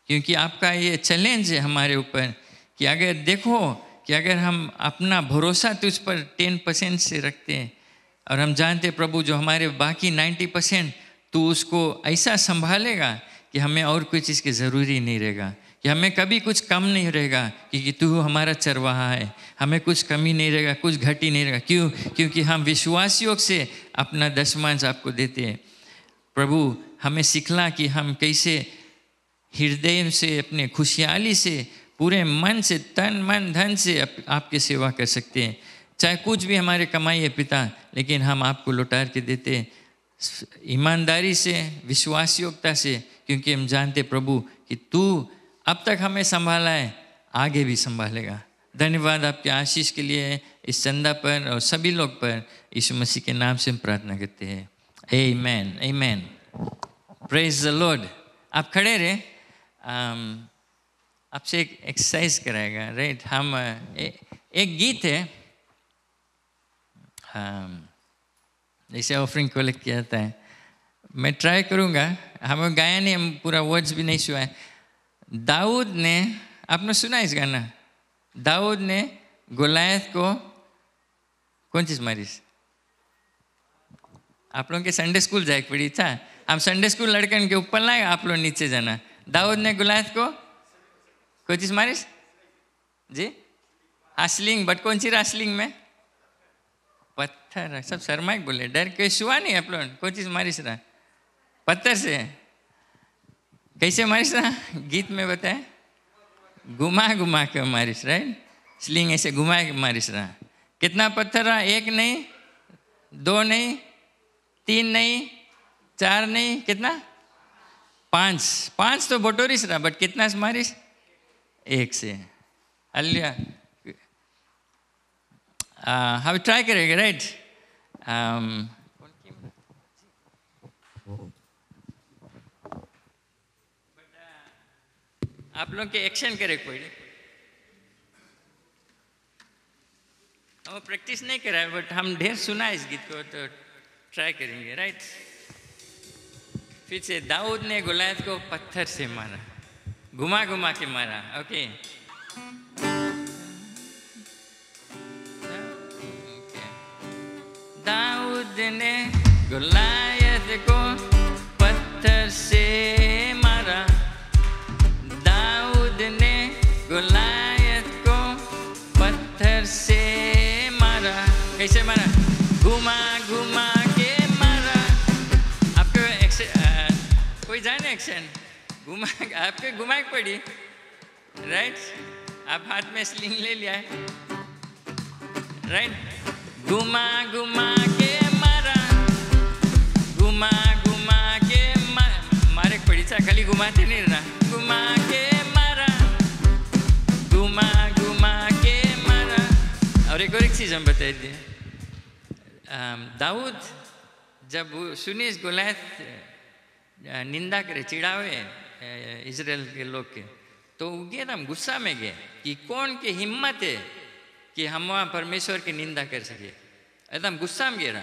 क्योंकि आपका ये चैलेंज है हमारे ऊपर कि अगर देखो कि अगर हम अपना भरोसा तुझ पर 10% से रखते हैं, और हम जानते प्रभु जो हमारे बाकी 90% तू उसको ऐसा संभालेगा कि हमें और कोई चीज़ की ज़रूरी नहीं रहेगा, कि हमें कभी कुछ कम नहीं रहेगा, क्योंकि तू हमारा चरवाहा है। हमें कुछ कमी नहीं रहेगा, कुछ घटी नहीं रहेगा। क्यों? क्योंकि हम विश्वासियों से अपना दशमांश आपको देते हैं। प्रभु हमें सिखला कि हम कैसे हृदय से, अपने खुशहाली से, पूरे मन से, तन मन धन से आपकी सेवा कर सकते हैं। चाहे कुछ भी हमारे कमाई है पिता, लेकिन हम आपको लौटार के देते हैं ईमानदारी से, विश्वासयोग्यता से, क्योंकि हम जानते प्रभु कि तू अब तक हमें संभाला है, आगे भी संभालेगा। धन्यवाद आपके आशीष के लिए इस संध्या पर और सभी लोग पर, यीशु मसीह के नाम से हम प्रार्थना करते हैं। आमेन, आमेन। Praise the Lord. आप खड़े रहे, आपसे एक एक्सरसाइज कराएगा, राइट। हम एक गीत है, जैसे ऑफरिंग कलेक्ट किया जाता है, मैं ट्राई करूँगा। हमें गाया नहीं, हम पूरा वर्ड्स भी नहीं सुना है। दाऊद ने, आपने सुना इस गाना? दाऊद ने गोलायत को कौन चीज़ मारी? आप लोगों के संडे स्कूल जाए पड़ी था। हम संडे स्कूल लड़कन के ऊपर लाए, आप लोग नीचे जाना। दाऊद ने गोलायत को कोई चीज़ मारी जी? हासलिंग, बट कौन सी हासलिंग में? पत्थर। सब शर्मा बोले, डर के छुआ नहीं आप लोग। कोई चीज़ मारिस रहा? पत्थर से। कैसे मारिस रहा? गीत में बताए, घुमा घुमा के मारिस, राइट। स्लिंग ऐसे घुमा के मारिस रहा। कितना पत्थर रहा? 1 नहीं, 2 नहीं, 3 नहीं, 4 नहीं, कितना? 5 तो बटोरिस रहा, बट कितना से मारिस? 1 से। अल्लाह, हम ट्राई करेंगे, राइट। आप लोग के एक्शन करे कोई, हम प्रैक्टिस नहीं करा है, बट हम ढेर सुना इस गीत को, तो ट्राई करेंगे, राइट। फिर से, दाऊद ने गोलायत को पत्थर से मारा, घुमा घुमा के मारा। ओके, दाऊद ने गोलायत को पत्थर से मारा। दाऊद ने गोलायत को पत्थर से मारा। कैसे मारा? घुमा घुमा के मारा। आपको कोई जाने एक्शन? घुमा, आपके घुमा पड़ी, राइट। आप हाथ में स्लिंग ले लिया है, राइट। घुमा घुमा के मारा, घुमा घुमा के मारे पड़ी था, खाली घुमाते नहीं रहना। घुमा के मारा, घुमा घुमा के मारा। और एक चीज़ हम बता दिए, दाऊद जब सुनी इस गोलायत निंदा करे, चिढ़ावे इजराइल के लोग के, तो गए ना, गुस्सा में गए कि कौन की हिम्मत है कि हम वहाँ परमेश्वर की निंदा कर सके। एकदम गुस्सा में गिरा।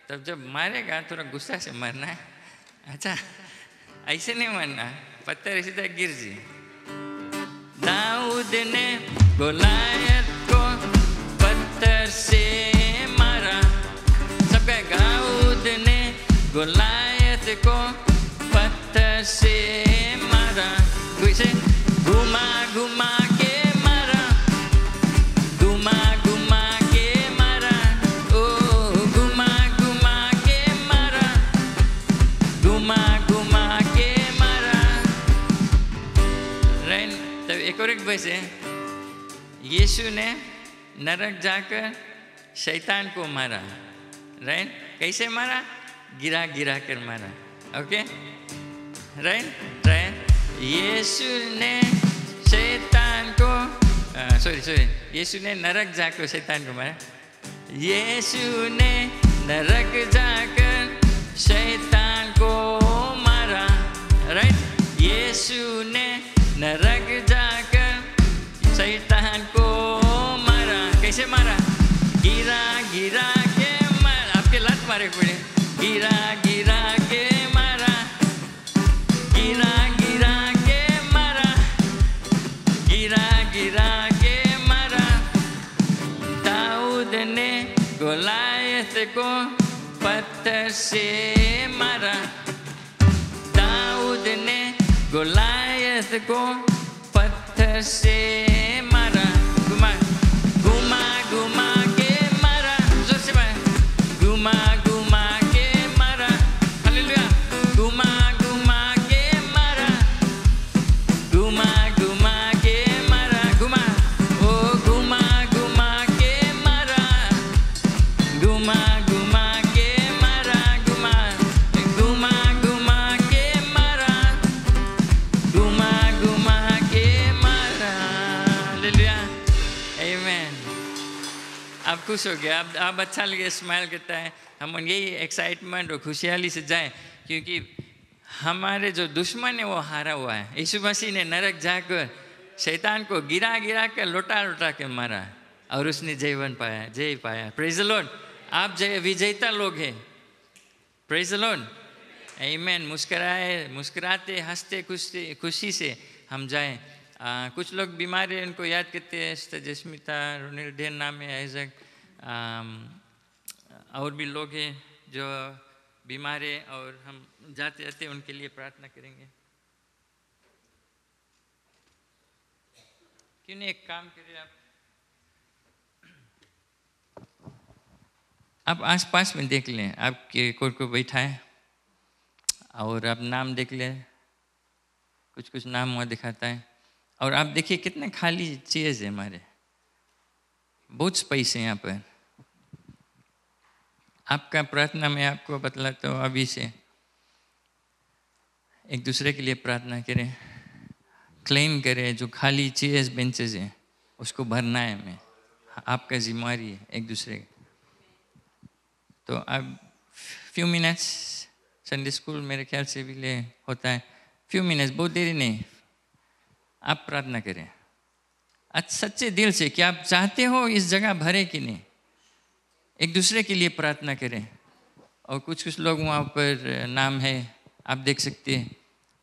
तब जब मारेगा थोड़ा गुस्सा से मरना है। अच्छा, ऐसे नहीं मरना, पत्थर सीधा गिर जी। दाऊद ने गोलायत को पत्थर से मारा। सबका, दाऊद ने गोलायत को पत्थर से मारा। कैसे? घुमा घुमा के मारा, घुमा घुमा के मारा। ओ घुमा घुमा के मारा, घुमा घुमा के मारा, राइट। तब एक और एक वर्स है, यीशु ने नरक जाकर शैतान को मारा, राइट। कैसे मारा? गिरा गिरा कर मारा। Okay, right, right. यीशु ने शैतान को यीशु ने नरक जाकर शैतान को मारा। यीशु ने नरक जाकर शैतान को मारा, राइट। यीशु ने नरक जाकर शैतान को मारा। कैसे मारा? गिरा गिरा के मारा। आपके लात मारे पड़े। गिरा गिरा के मारा, गिरा गिरा के मारा, गिरा गिरा के मारा। दाऊद ने गोलायत को पत्थर से मारा। दाऊद ने गोलायत को से मारा, घुमा घुमा घुमा के मारा, जोर से मारा, घुमा घुमा के मारा, हालेलुया, घुमा घुमा के मारा, घुमा घुमा के मारा, घुमा, ओ घुमा घुमा के मारा, घुमा घुमा के मारा, घुमा घुमा घुमा के मारा, घुमा घुमा के मारा, हालेलुया, आमेन। आप खुश हो गए, आप अच्छा लगे, स्माइल करता है, हम यही एक्साइटमेंट और खुशहाली से जाएं, क्योंकि हमारे जो दुश्मन है वो हारा हुआ है। यीशु मसीह ने नरक जाकर शैतान को गिरा गिरा कर लौटा लौटा के मारा और उसने जय पाया। Praise the Lord. आप विजेता लोग हैं। प्रेज द लॉर्ड, आमेन। मुस्कुराते हंसते खुशी से हम जाएं। कुछ लोग बीमार हैं, उनको याद करते हैं, जस्मिता, रोनिल, ढेर नाम है, आइजक, और भी लोग हैं जो बीमार है, और हम जाते जाते उनके लिए प्रार्थना करेंगे। क्यों नहीं एक काम करिए, आप आसपास में देख लें, आपके कोई बैठा है और आप नाम देख लें, कुछ नाम वहाँ दिखाता है, और आप देखिए कितने खाली चेयर्स है हमारे, बहुत स्पेस है यहाँ पर। आपका प्रार्थना में आपको बतलाता हूँ, अभी से एक दूसरे के लिए प्रार्थना करें, क्लेम करें, जो खाली चेयर्स बेंचेस हैं उसको भरना है हमें, आपका जिम्मेवारी है एक दूसरे। तो अब फ्यू मिनट्स, संडे स्कूल मेरे ख्याल से भी ले होता है, फ्यू मिनट्स, बहुत देरी नहीं, आप प्रार्थना करें सच्चे दिल से कि आप चाहते हो इस जगह भरे कि नहीं, एक दूसरे के लिए प्रार्थना करें। और कुछ लोग वहाँ पर नाम है, आप देख सकते हैं,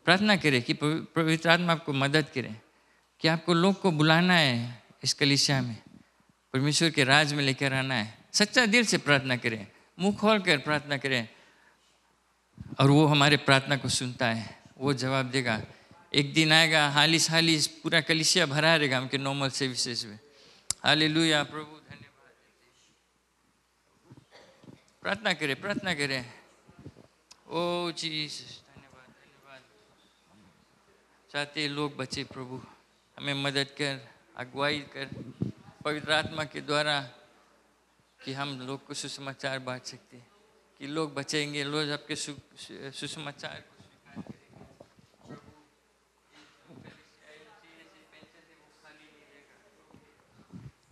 प्रार्थना करें कि पवित्र आत्मा आपको मदद करे, कि आपको लोग को बुलाना है इस कलीसिया में, परमेश्वर के राज में लेकर आना है। सच्चा दिल से प्रार्थना करें, मुंह खोल कर प्रार्थना करें, और वो हमारे प्रार्थना को सुनता है, वो जवाब देगा। एक दिन आएगा, हालिस पूरा कलीसिया भरा रहेगा उनके नॉर्मल सर्विसेज में। हालेलुया, प्रभु धन्यवाद। प्रार्थना करें, ओ जीसस, धन्यवाद। चाहते लोग बचे, प्रभु हमें मदद कर, अगुवाई कर पवित्र आत्मा के द्वारा, कि हम लोग को सुसमाचार बांट सकते, कि लोग बचेंगे, लोग आपके सुसमाचार को स्वीकार करेंगे।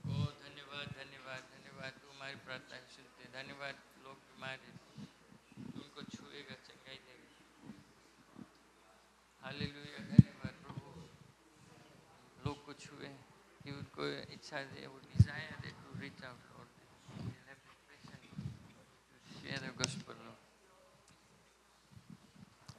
ओ धन्यवाद, तू हमारी प्रार्थना सुनते, धन्यवाद। लोग बीमार हैं, उनको छुएगा, चंगाई देगा। हालेलुया, धन्यवाद प्रभु, लोग को छुए, कि उनको इच्छा दे, वो डिजायर दे to reach out Lord, share the gospel, Lord.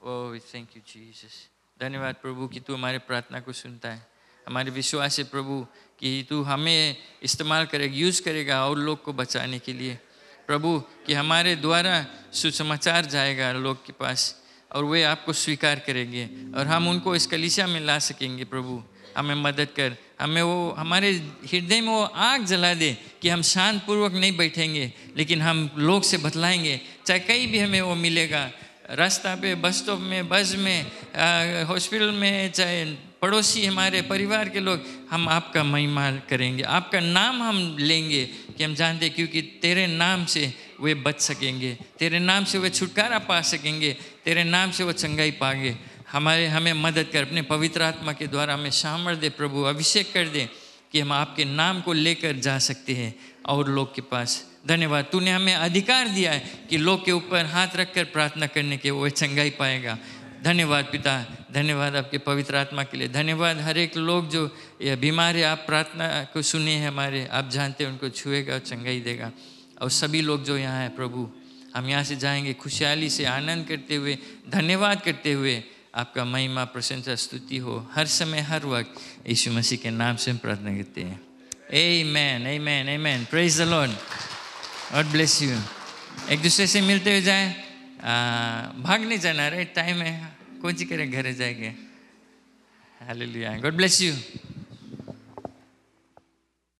Oh, we thank you, Jesus. धन्यवाद प्रभु कि तू हमारे प्रार्थना को सुनता है। हमारे विश्वास है प्रभु कि तू हमें इस्तेमाल करेगा, यूज़ करेगा और लोग को बचाने के लिए। प्रभु कि हमारे द्वारा सुसमाचार जाएगा लोग के पास, और वे आपको स्वीकार करेंगे, और हम उनको इस कलीसिया में ला सकेंगे। प्रभु हमें मदद कर, हमें वो हमारे हृदय में वो आग जला दे कि हम शांतपूर्वक नहीं बैठेंगे, लेकिन हम लोग से बतलाएंगे, चाहे कहीं भी हमें वो मिलेगा, रास्ता पे, बस स्टॉप में, बस में, हॉस्पिटल में, चाहे पड़ोसी हमारे परिवार के लोग, हम आपका महिमा करेंगे, आपका नाम हम लेंगे, कि हम जानते क्योंकि तेरे नाम से वे बच सकेंगे, तेरे नाम से वे छुटकारा पा सकेंगे, तेरे नाम से वो चंगाई पाएंगे। हमें मदद कर, अपने पवित्र आत्मा के द्वारा हमें सामर्थ दे प्रभु, अभिषेक कर दे कि हम आपके नाम को लेकर जा सकते हैं और लोग के पास। धन्यवाद, तूने हमें अधिकार दिया है कि लोग के ऊपर हाथ रखकर प्रार्थना करने के वो चंगाई पाएगा। धन्यवाद पिता, धन्यवाद आपके पवित्र आत्मा के लिए। धन्यवाद हर एक लोग जो बीमार है, आप प्रार्थना को सुने हैं हमारे, आप जानते हैं उनको छुएगा, चंगाई देगा। और सभी लोग जो यहाँ हैं प्रभु, हम यहाँ से जाएंगे खुशहाली से, आनंद करते हुए, धन्यवाद करते हुए। आपका महिमा, प्रशंसा, स्तुति हो हर समय, हर वक्त। यीशु मसीह के नाम से हम प्रार्थना करते हैं। आमेन, आमेन, आमेन। Praise the Lord. God bless you. एक दूसरे से मिलते हुए जाएं। भाग नहीं जाना, राइट टाइम है, कौन सी करे, घर जाएंगे। हालेलुया। God bless you.